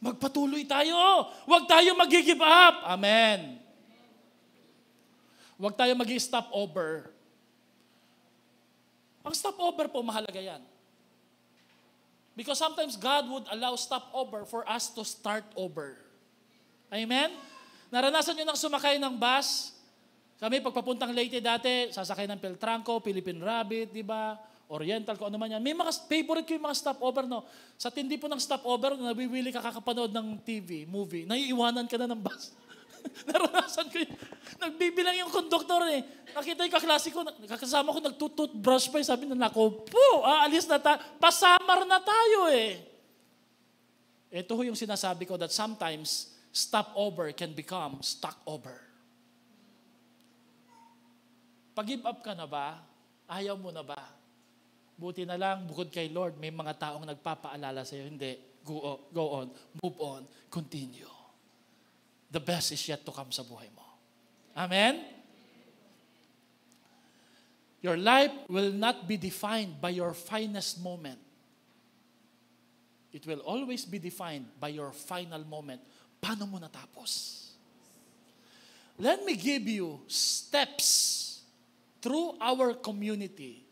Magpatuloy tayo. Huwag tayo mag-give up. Amen. Huwag tayo mag-stop over. Ang stop over po, mahalaga yan. Because sometimes God would allow stop over for us to start over. Amen? Naranasan nyo nang sumakay ng bus? Kami, pagpapuntang Leyte dati, sasakay ng Peltranco, Philippine Rabbit, di ba? Oriental, kung ano man yan. May mga favorite ko yung mga stopover, no? Sa tindi po ng stopover, nabiwili ka kakapanood ng TV, movie, naiiwanan ka na ng bus. Naranasan ko yun. Nagbibilang yung conductor eh. Nakita yung kaklase ko, kakasama ko, nagtututbrush pa. Sabi na, naku po, aalis na tayo. Pasamar na tayo eh. Ito ho yung sinasabi ko that sometimes stopover can become stockover. Pag-give up ka na ba? Ayaw mo na ba? Buti na lang, bukod kay Lord, may mga taong nagpapaalala sa'yo. Hindi, go on, move on, continue. The best is yet to come sa buhay mo. Amen? Your life will not be defined by your finest moment. It will always be defined by your final moment. Paano mo natapos? Let me give you steps through our community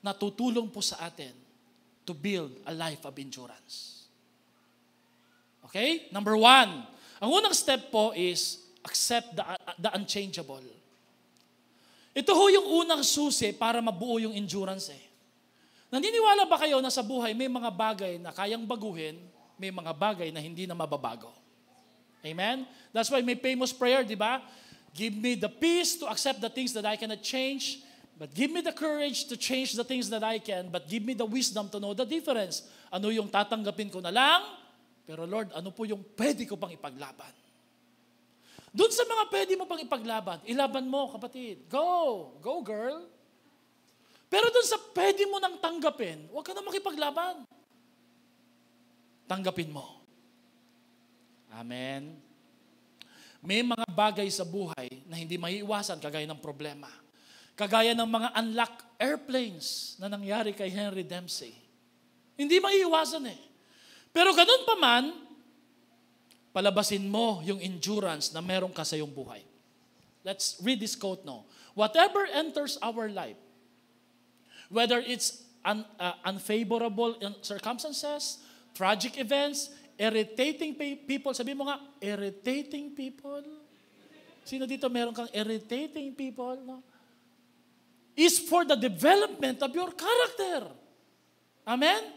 na tutulong po sa atin to build a life of endurance. Okay? Number 1, ang unang step po is accept the unchangeable. Ito ho yung unang susi para mabuo yung endurance eh. Naniniwala ba kayo na sa buhay may mga bagay na kayang baguhin, may mga bagay na hindi na mababago? Amen? That's why may famous prayer, di ba? Give me the peace to accept the things that I cannot change, but give me the courage to change the things that I can, but give me the wisdom to know the difference. Ano yung tatanggapin ko na lang, pero Lord, ano po yung pwede ko pang ipaglaban? Doon sa mga pwede mo pang ipaglaban, ilaban mo, kapatid. Go! Go, girl! Pero doon sa pwede mo nang tanggapin, huwag ka na makipaglaban. Tanggapin mo. Amen? May mga bagay sa buhay na hindi maiiwasan kagaya ng problema. Kagaya ng mga unlocked airplanes na nangyari kay Henry Dempsey. Hindi maiiwasan eh. Pero ganun pa man, palabasin mo yung endurance na meron ka sa iyong buhay. Let's read this quote now. Whatever enters our life, whether it's unfavorable circumstances, tragic events, irritating people, sabi mo nga, irritating people. Sino dito meron kang irritating people? No? Is for the development of your character. Amen?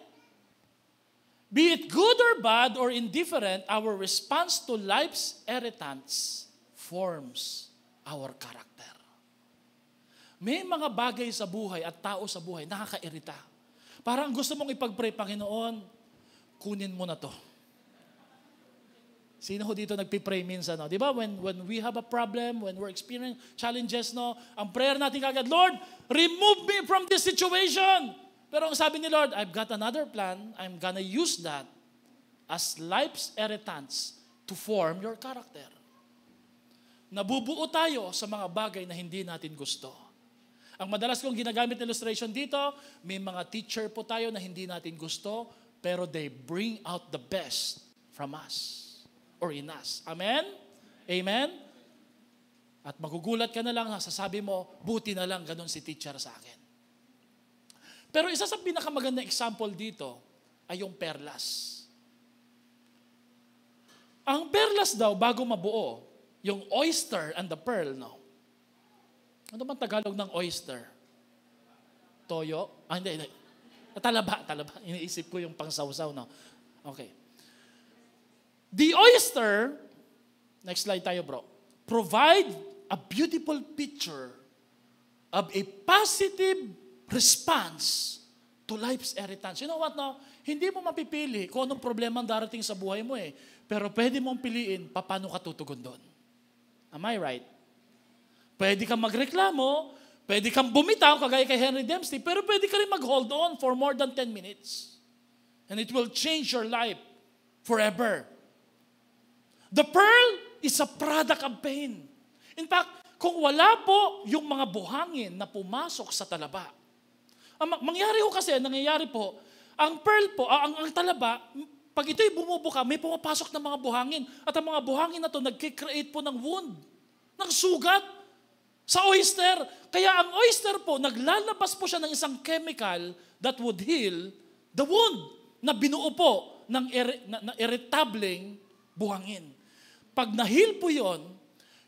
Be it good or bad or indifferent, our response to life's irritants forms our character. May mga bagay sa buhay at tao sa buhay nakakairita. Parang gusto mong ipag-pray, Panginoon, kunin mo na to. Sino ho dito nagpipray minsan? No? Di ba? When we have a problem, when we're experiencing challenges, no, ang prayer natin kagad, Lord, remove me from this situation. Pero ang sabi ni Lord, I've got another plan. I'm gonna use that as life's irritants to form your character. Nabubuo tayo sa mga bagay na hindi natin gusto. Ang madalas kong ginagamit na illustration dito, may mga teacher po tayo na hindi natin gusto, pero they bring out the best from us or in us. Amen? Amen? At magugulat ka na lang, sasabi mo, buti na lang ganun si teacher sa akin. Pero isa sa pinakamagandang example dito ay yung perlas. Ang perlas daw, bago mabuo, yung oyster and the pearl, no? Ano bang Tagalog ng oyster? Toyo? Hindi. Talaba. Iniisip ko yung pangsawsaw, no? Okay. The oyster, next slide tayo bro, provide a beautiful picture of a positive response to life's inheritance. You know what, no? Hindi mo mapipili kung anong problema ang darating sa buhay mo eh. Pero pwede mong piliin paano ka tutugon doon. Am I right? Pwede kang magreklamo, pwede kang bumitaw, kagaya kay Henry Dempsey, pero pwede ka rin mag-hold on for more than 10 minutes. And it will change your life forever. The pearl is a product of pain. In fact, kung wala po yung mga buhangin na pumasok sa talaba, nangyayari po, ang pearl po, ang talaba, pag ito'y bumubuka, may pumapasok ng mga buhangin. At ang mga buhangin na to nag-create po ng wound, ng sugat sa oyster. Kaya ang oyster po, naglalabas po siya ng isang chemical that would heal the wound na binuo po ng irritableng buhangin. Pag na-heal po yon,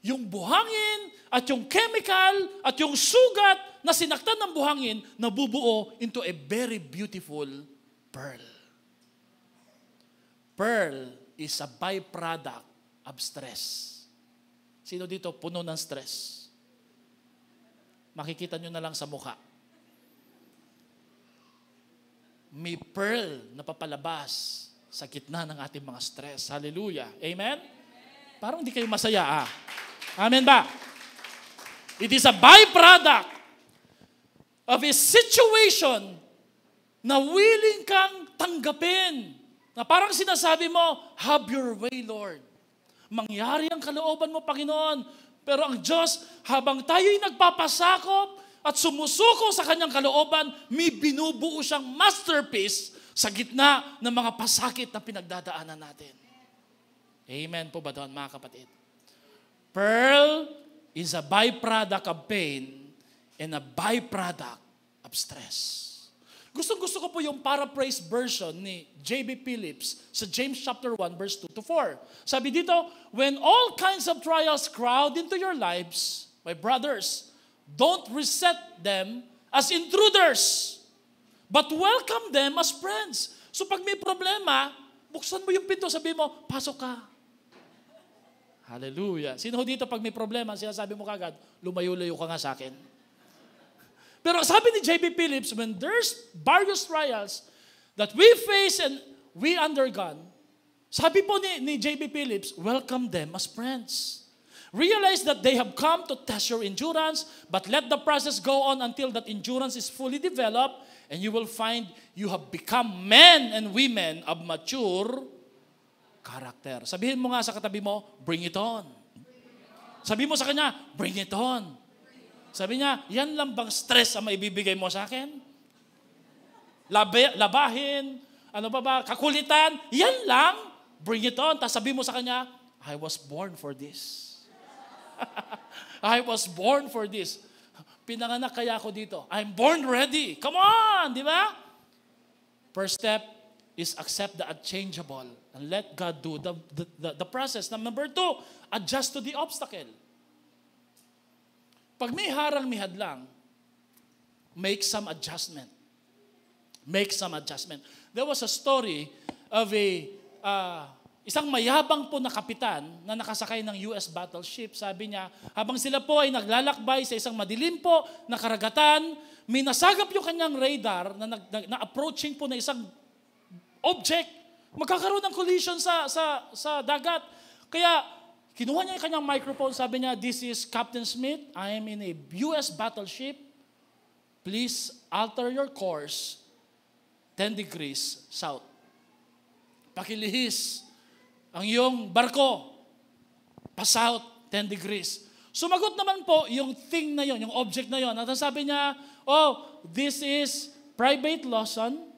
yung buhangin at yung chemical at yung sugat na sinaktan ng buhangin, nabubuo into a very beautiful pearl. Pearl is a byproduct of stress. Sino dito puno ng stress? Makikita nyo na lang sa mukha. May pearl na papalabas sa gitna ng ating mga stress. Hallelujah. Amen? Parang hindi kayo masaya, Amen ba? It is a byproduct of a situation na willing kang tanggapin. Na parang sinasabi mo, have your way, Lord. Mangyari ang kalooban mo, Panginoon. Pero ang Diyos, habang tayo'y nagpapasakop at sumusuko sa kanyang kalooban, may binubuo siyang masterpiece sa gitna ng mga pasakit na pinagdadaanan natin. Amen po ba doon, mga kapatid? Pearl is a byproduct of pain and a byproduct of stress. Gusto ko po yung paraphrase version ni J.B. Phillips sa James chapter 1 verse 2 to 4. Sabi dito, when all kinds of trials crowd into your lives, my brothers, don't reset them as intruders, but welcome them as friends. So pag may problema, buksan mo yung pinto, sabi mo, pasok ka. Hallelujah. Sino dito pag may problema, sinasabi mo kagad, lumayo-layo ka nga sa akin. Pero sabi ni J.B. Phillips, when there's various trials that we face and we undergone, sabi po ni J.B. Phillips, welcome them as friends. Realize that they have come to test your endurance, but let the process go on until that endurance is fully developed, and you will find you have become men and women of mature character. Sabihin mo nga sa katabi mo, bring it on. Sabihin mo sa kanya, bring it on. Sabi niya, yan lang bang stress ang maibibigay mo sa akin? Labahin, kakulitan, yan lang, bring it on. Tapos sabi mo sa kanya, I was born for this. I was born for this. Pinanganak kaya ako dito. I'm born ready. Come on, di ba? First step is accept the unchangeable and let God do the process. Number 2, adjust to the obstacle. Pag may harang, may hadlang, make some adjustment. Make some adjustment. There was a story of isang mayabang po na kapitan na nakasakay ng US battleship. Sabi niya, habang sila po ay naglalakbay sa isang madilim po na karagatan, may nasagap yung kanyang radar na approaching po na isang object. Magkakaroon ng collision sa dagat. Kaya kinuha niya yung kanyang microphone, sabi niya, this is Captain Smith, I am in a US battleship. Please alter your course 10 degrees south. Pakilihis ang iyong barko pa-south 10 degrees. Sumagot naman po yung thing na yon, yung object na yon. At sabi niya, this is Private Lawson.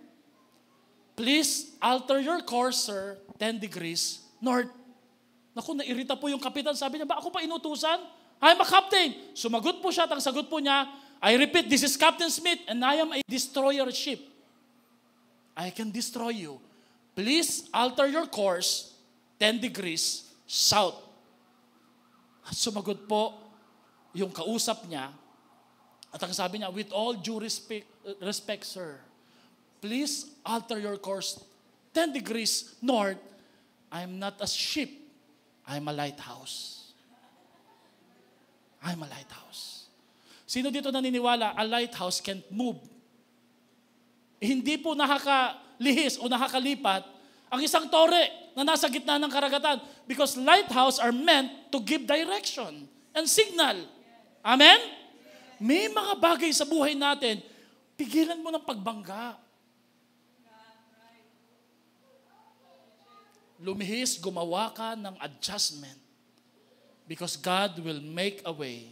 Please alter your course, sir, 10 degrees north. Naku, nairita po yung kapitan. Sabi niya, ba ako pa inutusan? I'm a captain. Sumagot po siya at ang sagot po niya, I repeat, this is Captain Smith and I am a destroyer ship. I can destroy you. Please alter your course 10 degrees south. At sumagot po yung kausap niya at ang sabi niya, with all due respect, sir, please alter your course 10 degrees north. I'm not a ship. I'm a lighthouse. I'm a lighthouse. Sino dito naniniwala, a lighthouse can't move hindi po nakakalihis o nakakalipat ang isang tore na nasa gitna ng karagatan. Because lighthouse are meant to give direction and signal. Amen? May mga bagay sa buhay natin, pigilan mo ng pagbangga. Lumihis, gumawa ka ng adjustment. Because God will make a way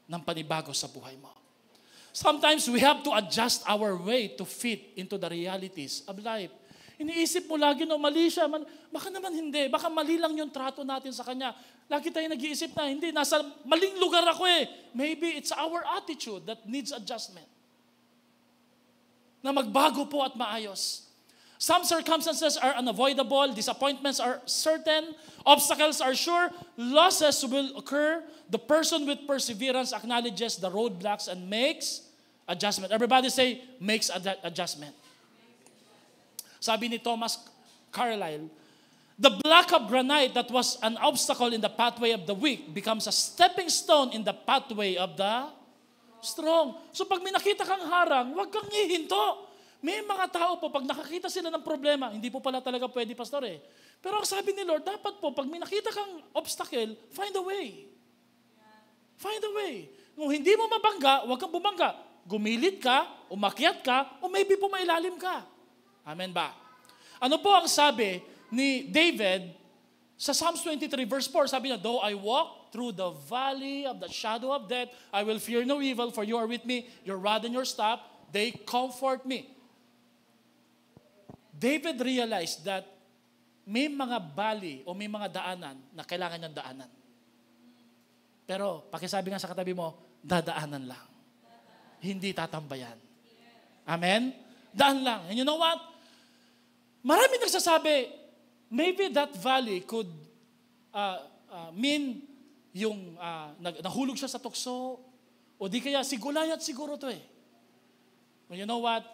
ng panibago sa buhay mo. Sometimes we have to adjust our way to fit into the realities of life. Iniisip mo lagi, no, mali siya. Baka naman hindi. Baka mali lang yung trato natin sa kanya. Lagi tayo nag-iisip na, hindi, nasa maling lugar ako eh. Maybe it's our attitude that needs adjustment. Na magbago po at maayos. Some circumstances are unavoidable. Disappointments are certain. Obstacles are sure. Losses will occur. The person with perseverance acknowledges the roadblocks and makes adjustment. Everybody say, makes adjustment. Sabi ni Thomas Carlyle, the block of granite that was an obstacle in the pathway of the weak becomes a stepping stone in the pathway of the strong. So pag may nakita kang harang, huwag kang hihinto. May mga tao po, pag nakakita sila ng problema, hindi po pala talaga pwede, pastor eh. Pero ang sabi ni Lord, dapat po, pag may nakita kang obstacle, find a way. Find a way. Kung hindi mo mabangga, huwag kang bumangga. Gumilit ka, umakyat ka, o maybe po mailalim ka. Amen ba? Ano po ang sabi ni David sa Psalms 23 verse 4? Sabi niya, though I walk through the valley of the shadow of death, I will fear no evil, for you are with me, your rod and your staff, they comfort me. David realized that may mga valley o may mga daanan na kailangan niyang daanan. Pero, pakisabi nga sa katabi mo, dadaanan lang. Hindi tatambayan. Amen? Daan lang. And you know what? Marami nagsasabi, maybe that valley could mean yung nahulog siya sa tukso, o di kaya si Goliath siguro to eh. Well, you know what?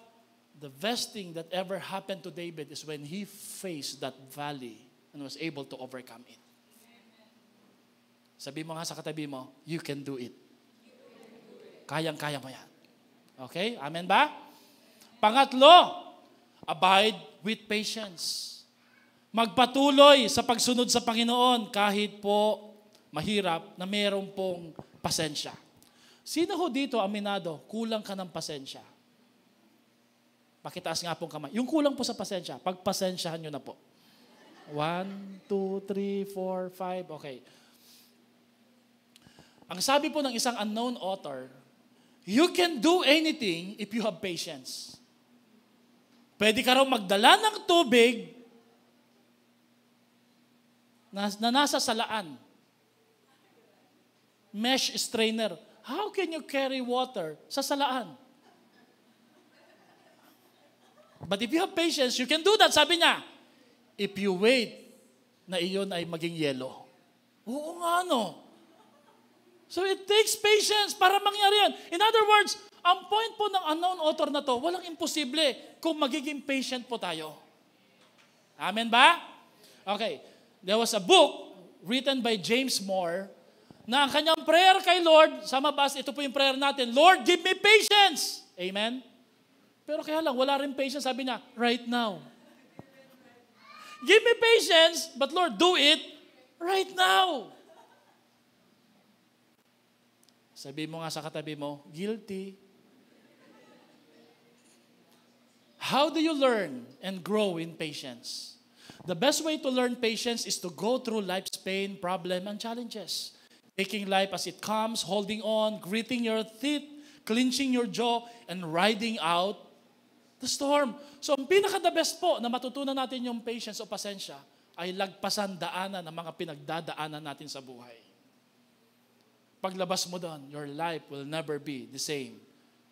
The best thing that ever happened to David is when he faced that valley and was able to overcome it. Sabi mo nga sa katabi mo, you can do it. Kayang-kaya mo yan. Okay? Amen ba? Pangatlo, abide with patience. Magpatuloy sa pagsunod sa Panginoon kahit po mahirap na mayroon pong pasensya. Sino ho dito, aminado, kulang ka ng pasensya? Pakitaas nga pong kamay. Yung kulang po sa pasensya, pagpasensyahan nyo na po. 1, 2, 3, 4, 5, okay. Ang sabi po ng isang unknown author, you can do anything if you have patience. Pwede ka raw magdala ng tubig na nasa salaan. Mesh strainer. How can you carry water sa salaan? But if you have patience, you can do that. Sabi niya, if you wait na iyon ay maging yelo. Oo nga, no? So it takes patience para mangyari yan. In other words, ang point po ng unknown author na to, walang imposible kung magiging patient po tayo. Amen ba? Okay. There was a book written by James Moore na ang kanyang prayer kay Lord, sa mabas, ito po yung prayer natin, Lord, give me patience. Amen? Pero kaya lang, wala rin patience. Sabi niya, right now. Give me patience, but Lord, do it right now. Sabi mo nga sa katabi mo, guilty. How do you learn and grow in patience? The best way to learn patience is to go through life's pain, problem, and challenges. Taking life as it comes, holding on, gritting your teeth, clenching your jaw, and riding out the storm. So, ang pinaka-the best po na matutunan natin yung patience o pasensya ay lagpasan daanan ng mga pinagdadaanan natin sa buhay. Paglabas mo doon, your life will never be the same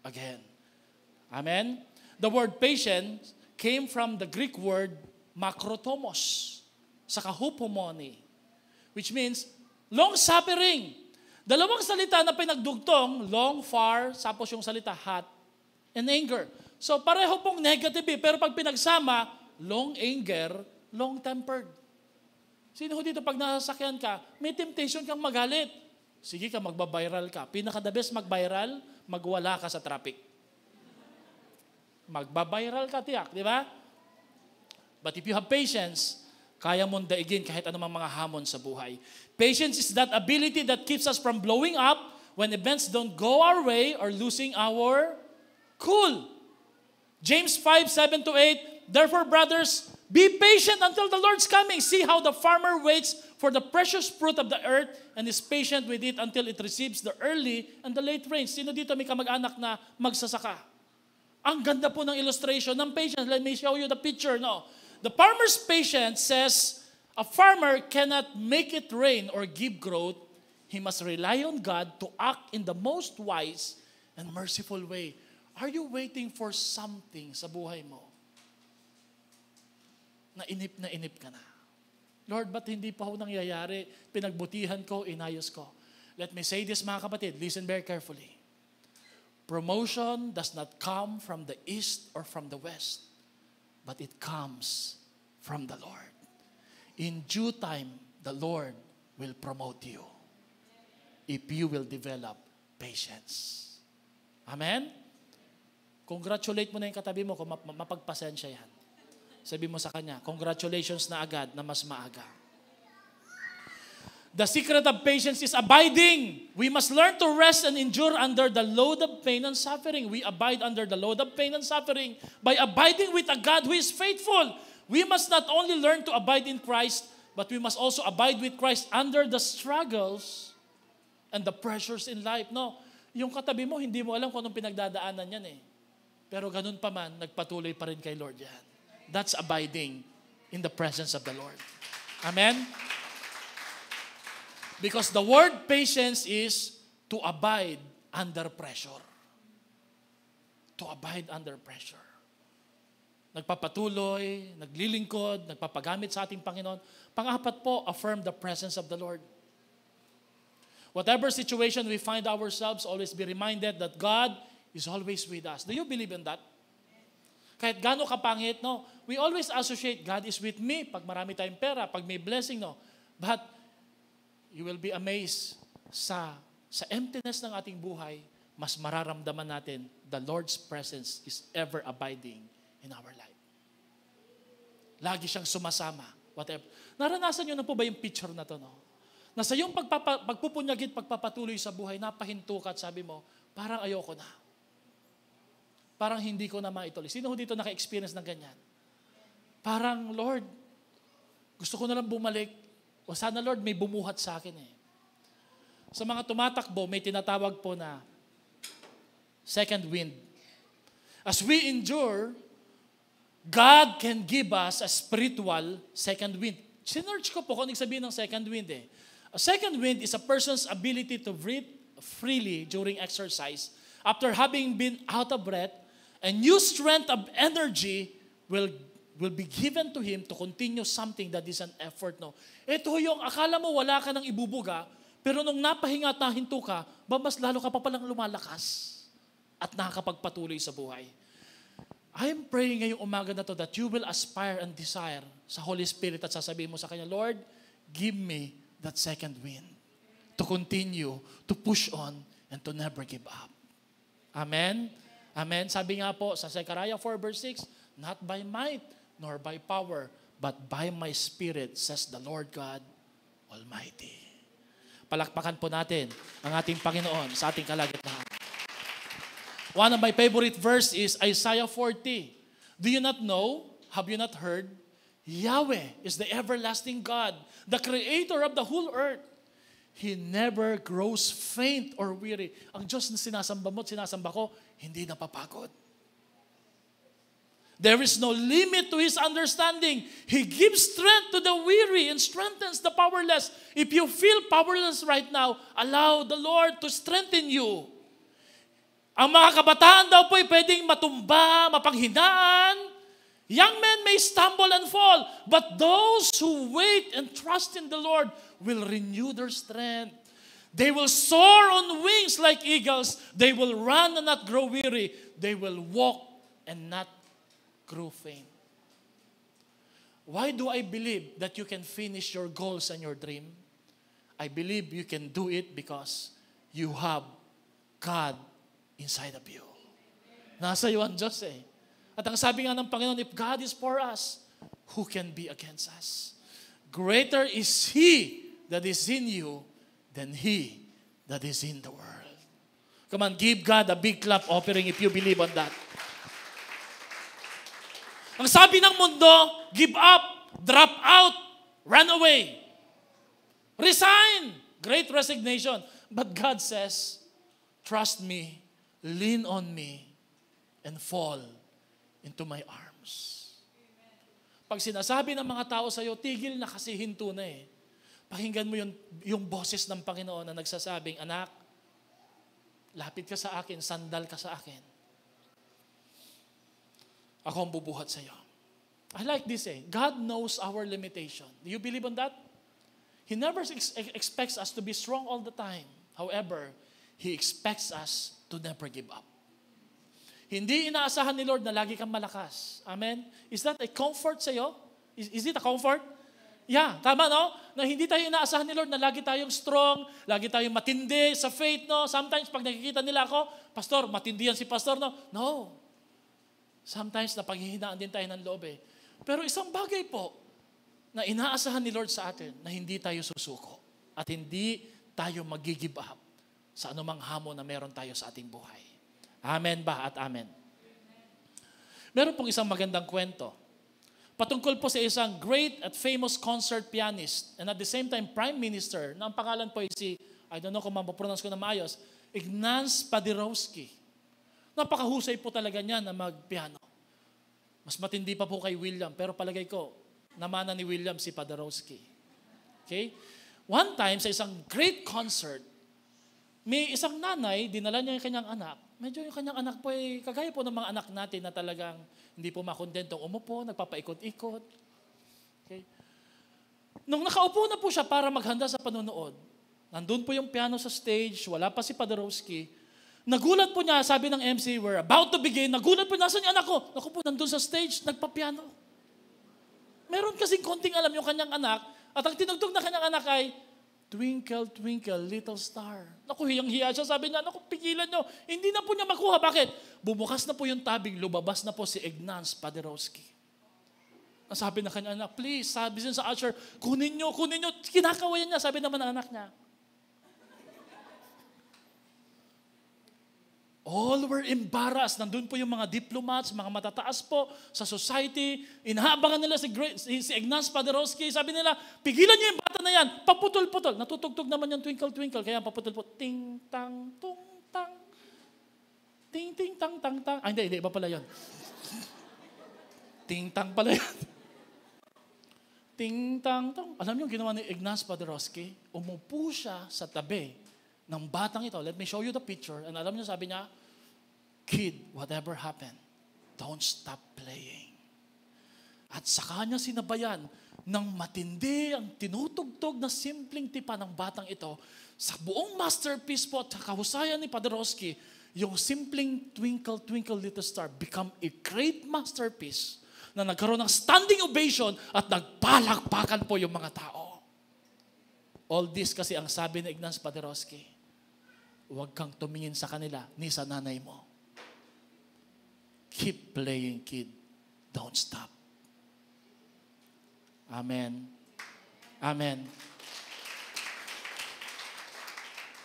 again. Amen? The word patience came from the Greek word makrotomos, saka hupomone, which means long-suffering. Dalawang salita na pinagdugtong, long, far, tapos yung salita hot, and anger. So pareho pong negative pero pag pinagsama, long anger, long-tempered. Sino dito pag nasasakyan ka, may temptation kang magalit. Sige ka, magbabiral ka. Pinaka-the best mag-viral, magwala ka sa traffic. Magbabiral ka tiyak, di ba? But if you have patience, kaya mong daigin kahit anumang mga hamon sa buhay. Patience is that ability that keeps us from blowing up when events don't go our way or losing our cool. James 5:7-8, therefore, brothers, be patient until the Lord's coming. See how the farmer waits for the precious fruit of the earth and is patient with it until it receives the early and the late rains. Sino dito may kamag-anak na magsasaka? Ang ganda po ng illustration ng patience. Let me show you the picture. No, the farmer's patience says a farmer cannot make it rain or give growth. He must rely on God to act in the most wise and merciful way. Are you waiting for something sa buhay mo? Na inip ka na. Lord, ba't hindi pa ho nangyayari? Pinagbutihan ko, inayos ko. Let me say this, mga kapatid. Listen very carefully. Promotion does not come from the east or from the west, but it comes from the Lord. In due time, the Lord will promote you if you will develop patience. Amen? Congratulate mo na yung katabi mo kung mapagpasensya yan. Sabi mo sa kanya, congratulations na agad na mas maaga. The secret of patience is abiding. We must learn to rest and endure under the load of pain and suffering. We abide under the load of pain and suffering by abiding with a God who is faithful. We must not only learn to abide in Christ, but we must also abide with Christ under the struggles and the pressures in life. No, yung katabi mo, hindi mo alam kung anong pinagdadaanan yan eh. Pero ganun pa man, nagpatuloy pa rin kay Lord yan. That's abiding in the presence of the Lord. Amen? Because the word patience is to abide under pressure. To abide under pressure. Nagpapatuloy, naglilingkod, nagpapagamit sa ating Panginoon. Pang-apat po, affirm the presence of the Lord. Whatever situation we find ourselves, always be reminded that God is always with us. Do you believe in that? Kahit gaano kapangit, no? We always associate God is with me pag marami tayong pera, pag may blessing, no? But you will be amazed sa emptiness ng ating buhay, mas mararamdaman natin the Lord's presence is ever abiding in our life. Lagi siyang sumasama. Whatever. Naranasan niyo na po ba yung picture na to, no? Na sa iyong pagpupunyagit, pagpapatuloy sa buhay, napahinto ka at sabi mo, parang ayoko na. Parang hindi ko na maituloy. Sino ho dito naka-experience ng ganyan? Parang, Lord, gusto ko na lang bumalik. O sana, Lord, may bumuhat sa akin eh. Sa mga tumatakbo, may tinatawag po na second wind. As we endure, God can give us a spiritual second wind. Sinearch ko po kung anong sabihin ng second wind eh. A second wind is a person's ability to breathe freely during exercise after having been out of breath, and new strength of energy will be given to him to continue something that is an effort. No? Ito yung akala mo wala ka nang ibubuga, pero nung napahinga at nahinto ka, mas lalo ka pa palang lumalakas at nakakapagpatuloy sa buhay. I am praying ngayong umaga na to that you will aspire and desire sa Holy Spirit at sasabihin mo sa Kanya, Lord, give me that second wind to continue, to push on, and to never give up. Amen? Amen? Sabi nga po sa Zechariah 4 verse 6, not by might nor by power, but by my Spirit, says the Lord God Almighty. Palakpakan po natin ang ating Panginoon sa ating kalagitnaan. One of my favorite verse is Isaiah 40. Do you not know? Have you not heard? Yahweh is the everlasting God, the creator of the whole earth. He never grows faint or weary. Ang Diyos na sinasamba mo at sinasamba ko, hindi napapagod. There is no limit to His understanding. He gives strength to the weary and strengthens the powerless. If you feel powerless right now, allow the Lord to strengthen you. Ang mga kabataan daw po ay pwedeng matumba, mapanghinaan. Young men may stumble and fall, but those who wait and trust in the Lord will renew their strength. They will soar on wings like eagles. They will run and not grow weary. They will walk and not grow faint. Why do I believe that you can finish your goals and your dream? I believe you can do it because you have God inside of you. Nasa iyo ang Diyos eh. At ang sabi nga ng Panginoon, if God is for us, who can be against us? Greater is He that is in you than he that is in the world. Come on, give God a big clap offering if you believe on that. Ang sabi ng mundo, give up, drop out, run away, resign. Great resignation. But God says, trust me, lean on me, and fall into my arms. Pag sinasabi ng mga tao sa'yo, tigil na kasi hinto na eh. Pakinggan mo yung boses ng Panginoon na nagsasabing, anak, lapit ka sa akin, sandal ka sa akin. Ako ang bubuhat sa iyo. I like this God knows our limitation. Do you believe on that? He never expects us to be strong all the time. However, He expects us to never give up. Hindi inaasahan ni Lord na lagi kang malakas. Amen? Is that a comfort sa iyo? Is it a comfort? Yeah, tama no? Na hindi tayo inaasahan ni Lord na lagi tayong strong, lagi tayong matindi sa faith, no? Sometimes pag nakikita nila ako, Pastor, matindi yan si Pastor, no? No. Sometimes napaghihinaan din tayo ng loob eh. Pero isang bagay po, na inaasahan ni Lord sa atin, na hindi tayo susuko at hindi tayo mag-give up sa anumang hamon na meron tayo sa ating buhay. Amen ba at amen? Meron pong isang magandang kwento. Patungkol po sa isang great at famous concert pianist and at the same time prime minister na ang pangalan po ay si, I don't know kung mapronounce ko na maayos, Ignaz Paderewski. Napakahusay po talaga niya na magpiano. Mas matindi pa po kay William, pero palagay ko, namana ni William si Paderewski. Okay? One time, sa isang great concert, may isang nanay, dinala niya yung kanyang anak. Medyo yung kanyang anak po ay kagaya po ng mga anak natin na talagang hindi po makontentong umupo, nagpapaikot-ikot. Okay? Nung nakaupo na po siya para maghanda sa panonood, nandun po yung piano sa stage, wala pa si Paderewski. Nagulat po niya, sabi ng MC, we're about to begin, nagulat po, nasan yung anak ko? Naku po, nandun sa stage, nagpapiano. Meron kasing konting alam yung kanyang anak, at ang tinugtog na kanyang anak ay, Twinkle, twinkle, little star. Naku, hiyang-hiya siya. Sabi niya, naku, pigilan nyo. Hindi na po niya makuha. Bakit? Bumukas na po yung tabing, lumabas na po si Ignaz Paderewski. Sabi na kanyang anak, please, sabi siya sa usher, kunin nyo. Kinakawayan niya, sabi naman ng anak niya. All were embarrassed. Nandun po yung mga diplomats, mga matataas po sa society. Inaabangan nila si Ignaz Paderewski. Sabi nila, pigilan niyo yung bata na yan. Paputol-putol. Natutugtog naman yung twinkle-twinkle. Kaya paputol-putol. Ting-tang-tung-tang. Ting-ting-tang-tang-tang. Hindi. Iba pala yun. Ting-tang pala yun. Ting-tang-tang. Alam niyo, ginawa ni Ignaz Paderewski? Umupo siya sa tabi ng batang ito. Let me show you the picture. And alam niyo, sabi niya, kid, whatever happened, don't stop playing. At saka niya sinabayan ng matindi ang tinutugtog na simpleng tipa ng batang ito sa buong masterpiece po at kahusayan ni Paderewski, yung simpleng Twinkle, Twinkle, Little Star become a great masterpiece na nagkaroon ng standing ovation at nagpalakpakan po yung mga tao. All this kasi ang sabi ni Ignaz Paderewski, huwag kang tumingin sa kanila ni sa nanay mo. Keep playing, kid. Don't stop. Amen. Amen.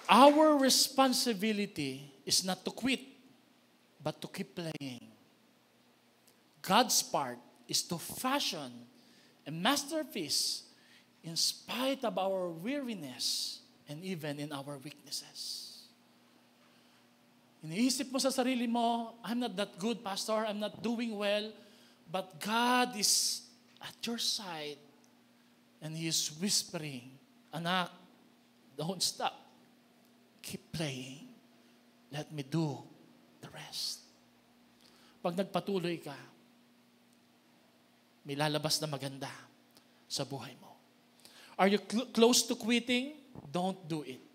Our responsibility is not to quit, but to keep playing. God's part is to fashion a masterpiece in spite of our weariness and even in our weaknesses. Iniisip mo sa sarili mo, I'm not that good, Pastor. I'm not doing well. But God is at your side. And He is whispering, anak, don't stop. Keep playing. Let me do the rest. Pag nagpatuloy ka, may lalabas na maganda sa buhay mo. Are you close to quitting? Don't do it.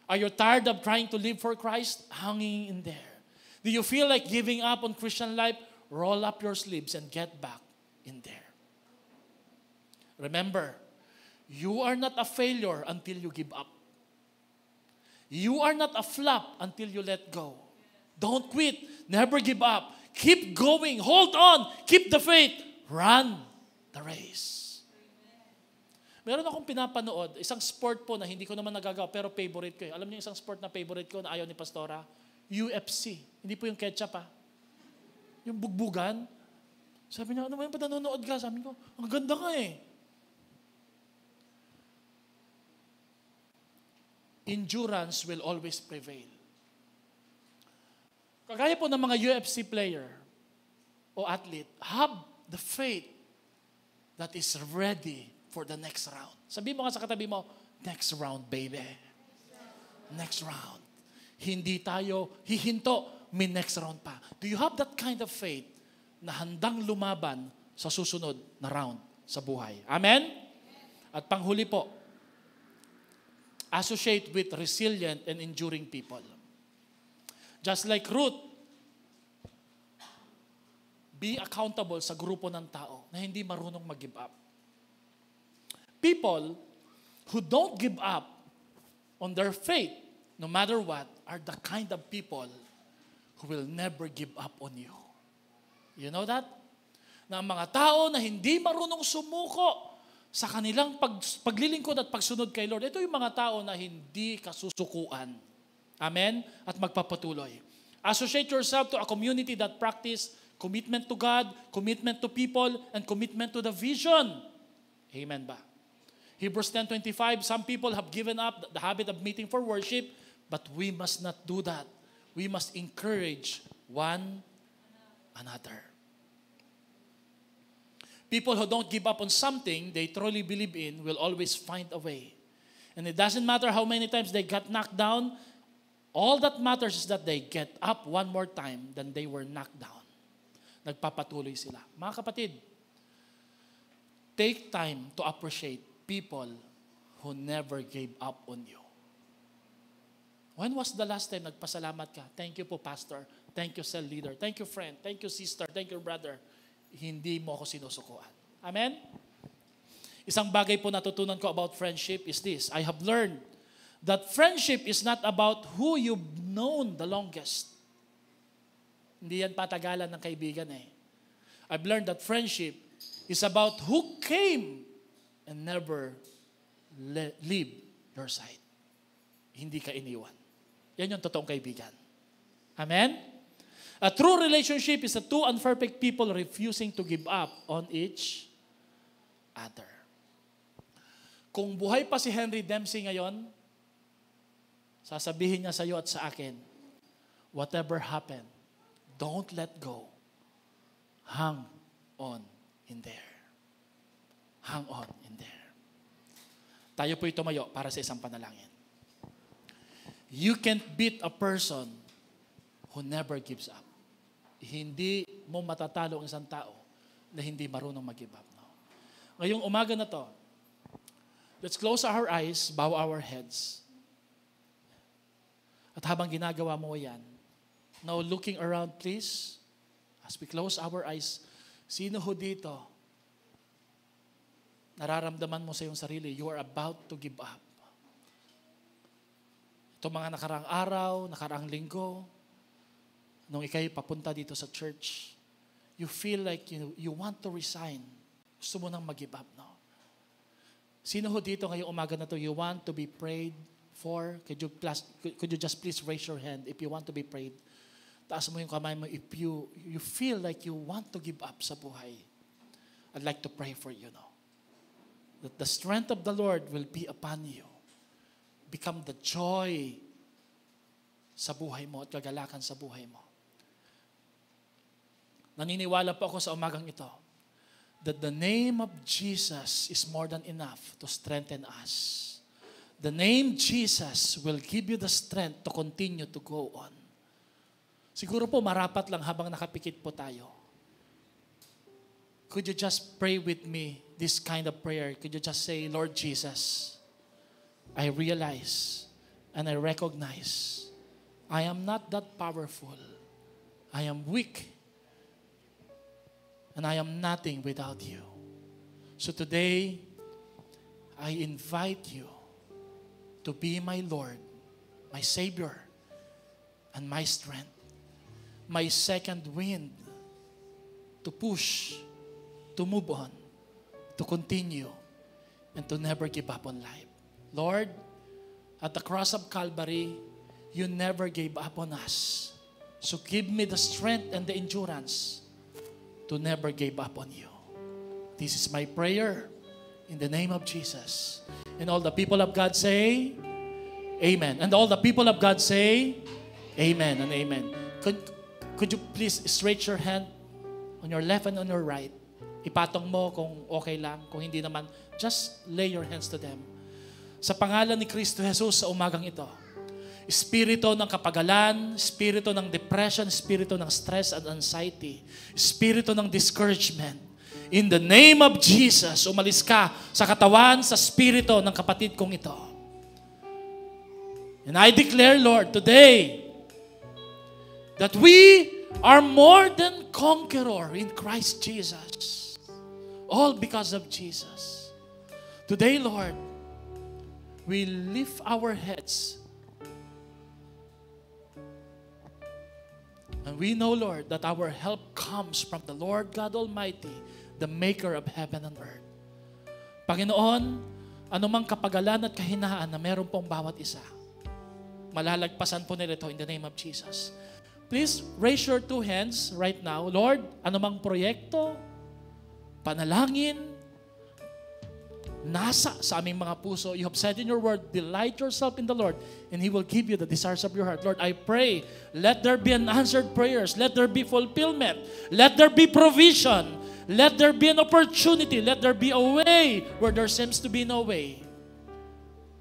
Are you tired of trying to live for Christ? Hanging in there. Do you feel like giving up on Christian life? Roll up your sleeves and get back in there. Remember, you are not a failure until you give up. You are not a flop until you let go. Don't quit. Never give up. Keep going. Hold on. Keep the faith. Run the race. Meron akong pinapanood, isang sport po na hindi ko naman nagagawa, pero favorite ko. Alam niyo isang sport na favorite ko na ayaw ni Pastora? UFC. Hindi po yung ketchup Yung bugbugan. Sabi niya, ano ba yung nanonood ka? Sabi ko, ang ganda nga Endurance will always prevail. Kagaya po ng mga UFC player o athlete, have the faith that is ready for the next round. Sabi mo nga sa katabi mo, next round, baby. Next round. Hindi tayo hihinto, may next round pa. Do you have that kind of faith na handang lumaban sa susunod na round sa buhay? Amen? At panghuli po, associate with resilient and enduring people. Just like Ruth, be accountable sa grupo ng tao na hindi marunong mag-give up. People who don't give up on their faith, no matter what, are the kind of people who will never give up on you. You know that? Na ang mga tao na hindi marunong sumuko sa kanilang paglilingkod at pagsunod kay Lord, ito yung mga tao na hindi kasusukuan. Amen? At magpapatuloy. Associate yourself to a community that practice commitment to God, commitment to people, and commitment to the vision. Amen ba? Hebrews 10:25, some people have given up the habit of meeting for worship, but we must not do that. We must encourage one another. People who don't give up on something they truly believe in will always find a way. And it doesn't matter how many times they got knocked down, all that matters is that they get up one more time than they were knocked down. Nagpapatuloy sila. Mga kapatid, take time to appreciate people who never gave up on you. When was the last time nagpasalamat ka? Thank you po, Pastor. Thank you, cell leader. Thank you, friend. Thank you, sister. Thank you, brother. Hindi mo ako sinusukuan. Amen? Isang bagay po natutunan ko about friendship is this. I have learned that friendship is not about who you've known the longest. Hindi yan patagalan ng kaibigan I've learned that friendship is about who came and never leave your side. Hindi ka iniwan. Yan yung totoong kaibigan. Amen? A true relationship is a two unperfect people refusing to give up on each other. Kung buhay pa si Henry Dempsey ngayon, sasabihin niya sa iyo at sa akin, whatever happened, don't let go. Hang on in there. Hang on in there. Tayo po'y tumayo para sa isang panalangin. You can't beat a person who never gives up. Hindi mo matatalo ang isang tao na hindi marunong mag-give up. No? Ngayong umaga na to, let's close our eyes, bow our heads. At habang ginagawa mo yan, now looking around please, as we close our eyes, sino ho dito, nararamdaman mo sa iyong sarili, you are about to give up. Ito mga nakaraang araw, nakaraang linggo, nung ikay papunta dito sa church, you feel like you want to resign. Gusto mo nang mag-give up, no? Sino ho dito ngayong umaga na to, you want to be prayed for? Could you just please raise your hand if you want to be prayed? Taas mo yung kamay mo if you feel like you want to give up sa buhay. I'd like to pray for you, no? That the strength of the Lord will be upon you. Become the joy sa buhay mo at kagalakan sa buhay mo. Naniniwala po ako sa umagang ito that the name of Jesus is more than enough to strengthen us. The name Jesus will give you the strength to continue to go on. Siguro po marapat lang habang nakapikit po tayo. Could you just pray with me this kind of prayer? Could you just say, Lord Jesus, I realize and I recognize I am not that powerful. I am weak. And I am nothing without you. So today, I invite you to be my Lord, my Savior, and my strength, my second wind, to push, to move on, to continue, and to never give up on life. Lord, at the cross of Calvary, you never gave up on us. So give me the strength and the endurance to never give up on you. This is my prayer in the name of Jesus. And all the people of God say, Amen. And all the people of God say, Amen and amen. Could you please stretch your hand on your left and on your right? Ipatong mo kung okay lang. Kung hindi naman, just lay your hands to them. Sa pangalan ni Kristo Jesus sa umagang ito, espiritu ng kapagalan, espiritu ng depression, espiritu ng stress and anxiety, espiritu ng discouragement, in the name of Jesus, umalis ka sa katawan, sa espiritu ng kapatid kong ito. And I declare, Lord, today, that we are more than conqueror in Christ Jesus. All because of Jesus. Today, Lord, we lift our heads. And we know, Lord, that our help comes from the Lord God Almighty, the maker of heaven and earth. Panginoon, anumang kapagalan at kahinaan na meron pong bawat isa, malalagpasan po nila ito in the name of Jesus. Please raise your two hands right now. Lord, anumang proyekto, panalangin, nasa sa aming mga puso. You have said in your word, delight yourself in the Lord, and He will give you the desires of your heart. Lord, I pray, let there be unanswered prayers. Let there be fulfillment. Let there be provision. Let there be an opportunity. Let there be a way where there seems to be no way.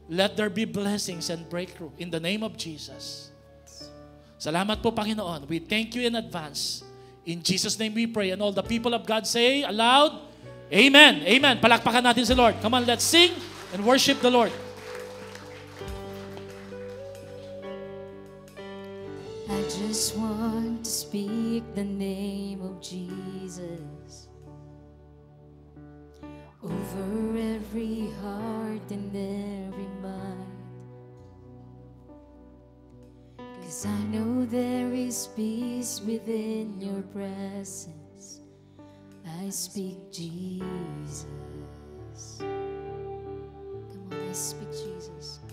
Let there be blessings and breakthrough in the name of Jesus. Salamat po, Panginoon. We thank you in advance. In Jesus' name we pray. And all the people of God say aloud, Amen. Amen. Palakpakan natin si Lord. Come on, let's sing and worship the Lord. I just want to speak the name of Jesus over every heart and every mind. 'Cause I know there is peace within your presence. I speak Jesus. Come on, I speak Jesus.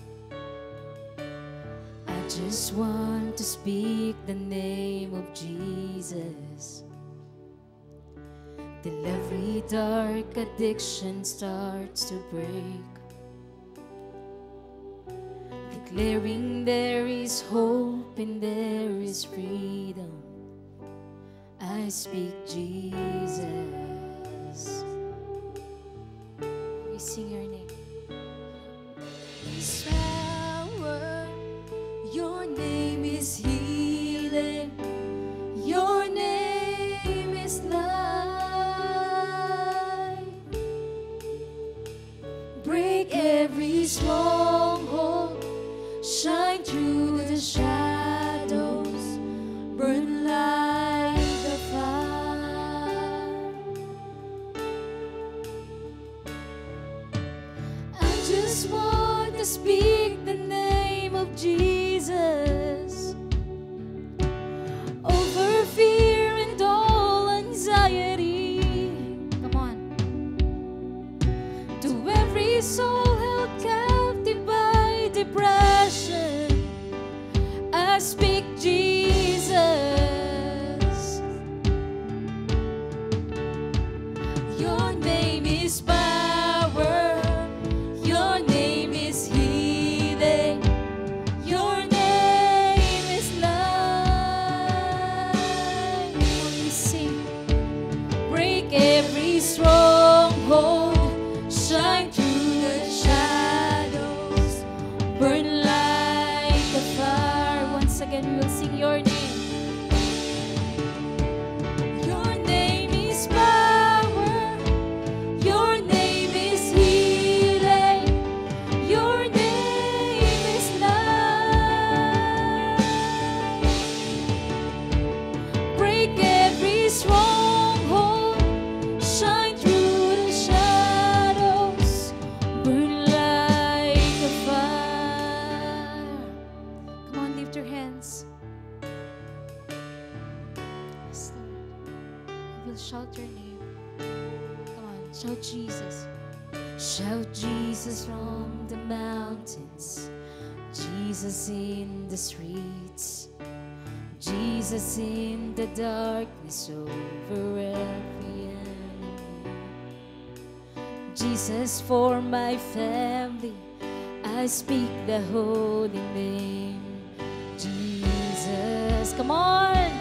I just want to speak the name of Jesus, till every dark addiction starts to break, declaring there is hope and there is freedom. I speak Jesus. We sing your name. His power, your name is healing, your name is life. Break every stronghold, shine through the shadows, burn like a fire. I just want to speak the name of Jesus over fear and all anxiety. Come on. To every soul held captive by depression, I speak Jesus. Your name is power, your name is healing, your name shout your name. Come on, shout Jesus. Shout Jesus from the mountains, Jesus in the streets, Jesus in the darkness over every enemy, Jesus for my family, I speak the holy name, Jesus. Come on,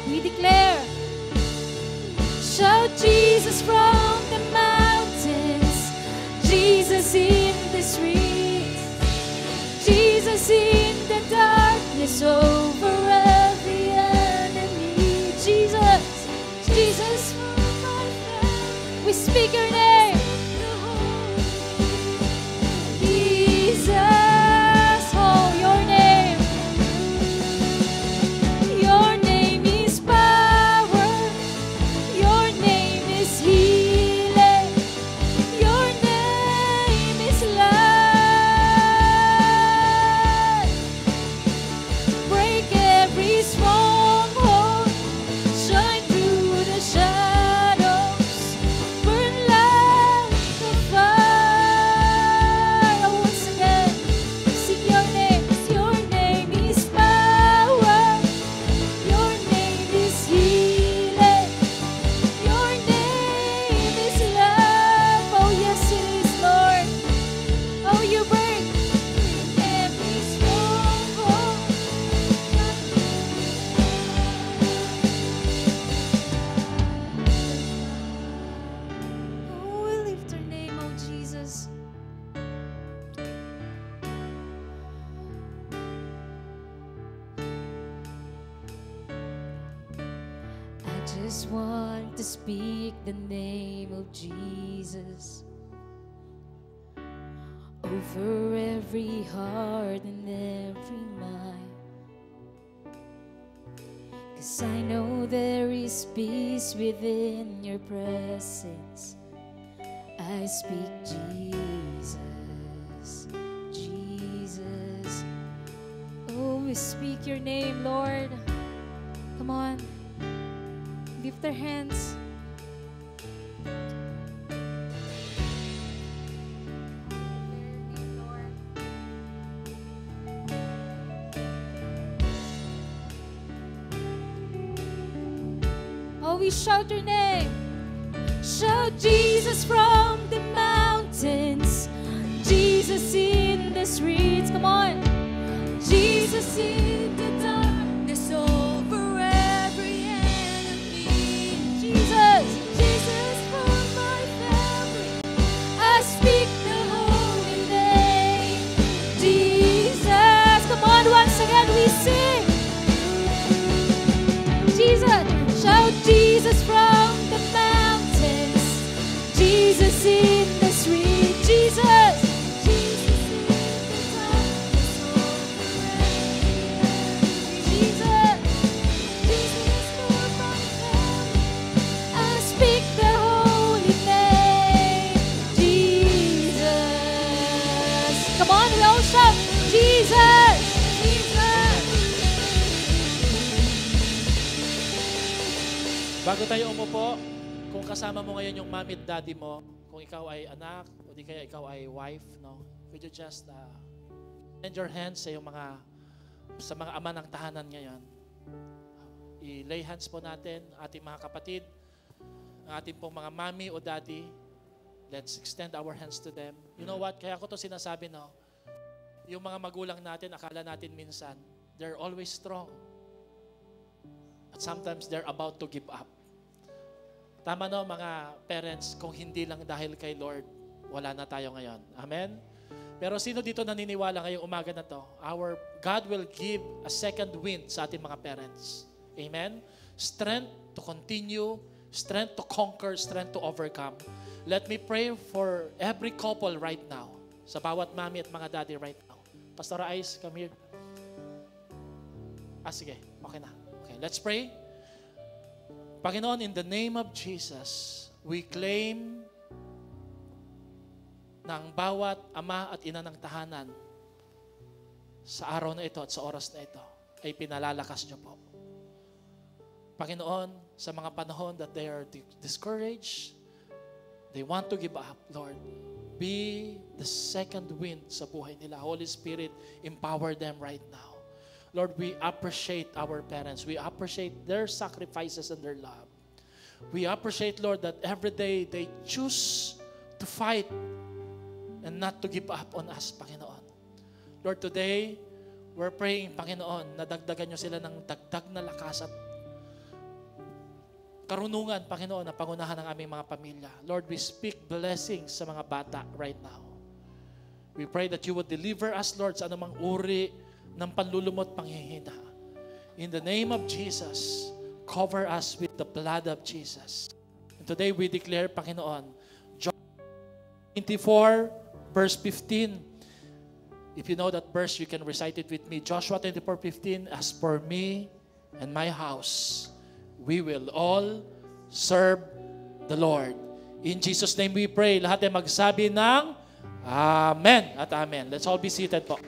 we declare. Shout Jesus from the mountains, Jesus in the streets, Jesus in the darkness over every enemy, Jesus, Jesus for my family. We speak your name, Jesus. Oh, your name, your name is power, your name is healing, your name is life. Break every stronghold, shine through the shadows, burn like a fire. Once again, sing your name. Your name is power, your name is healing, your name is love. Oh yes it is, Lord. Oh, you break every stronghold. Oh, we lift your name, oh Jesus. I just want to speak the name of Jesus over every heart and every mind. 'Cause I know there is peace within your presence. I speak Jesus, Jesus. Oh, we speak your name, Lord. Come on, lift our hands. Oh, we shout your name. Shout Jesus from the mountains, Jesus in the streets. Come on, Jesus in the darkness over every enemy. Jesus, Jesus for my family, I speak the holy name, Jesus. Come on, once again we sing. Jesus, shout Jesus from the mountains, Jesus in the street, Jesus, Jesus in the darkness over every enemy. Jesus, Jesus for my family, I speak the holy name, Jesus. Come on, we all shout, Jesus, Jesus. Bago tayo umupo, kung kasama mo ngayon yung mommy at daddy mo, kung ikaw ay anak, o di kaya ikaw ay wife, no? Would you just send your hands sa mga ama ng tahanan ngayon. I-lay hands po natin, ating mga kapatid, ang ating pong mga mommy o daddy. Let's extend our hands to them. You know what? Kaya ko to sinasabi, no? Yung mga magulang natin, akala natin minsan, they're always strong. At sometimes they're about to give up. Tama no, mga parents, kung hindi lang dahil kay Lord, wala na tayo ngayon. Amen? Pero sino dito naniniwala ngayong umaga na to? Our God will give a second wind sa ating mga parents. Amen? Strength to continue, strength to conquer, strength to overcome. Let me pray for every couple right now. Sa bawat mami at mga daddy right now. Pastor Ice, come here. Sige. Okay na. Okay, let's pray. Panginoon, in the name of Jesus, we claim na ang bawat ama at ina ng tahanan sa araw na ito at sa oras na ito ay pinalalakas niyo po. Panginoon, sa mga panahon that they are discouraged, they want to give up, Lord, be the second wind sa buhay nila. Holy Spirit, empower them right now. Lord, we appreciate our parents. We appreciate their sacrifices and their love. We appreciate, Lord, that every day they choose to fight and not to give up on us, Panginoon. Lord, today, we're praying, Panginoon, na dagdagan nyo sila ng dagdag na lakas at karunungan, Panginoon, na pangunahan ng aming mga pamilya. Lord, we speak blessings sa mga bata right now. We pray that you would deliver us, Lord, sa anumang uri ng panlulumot, panghihina. In the name of Jesus, cover us with the blood of Jesus. And today we declare, Panginoon, John 24, verse 15. If you know that verse, you can recite it with me. Joshua 24:15, as for me and my house, we will all serve the Lord. In Jesus' name we pray. Lahat ay magsabi ng Amen at Amen. Let's all be seated po.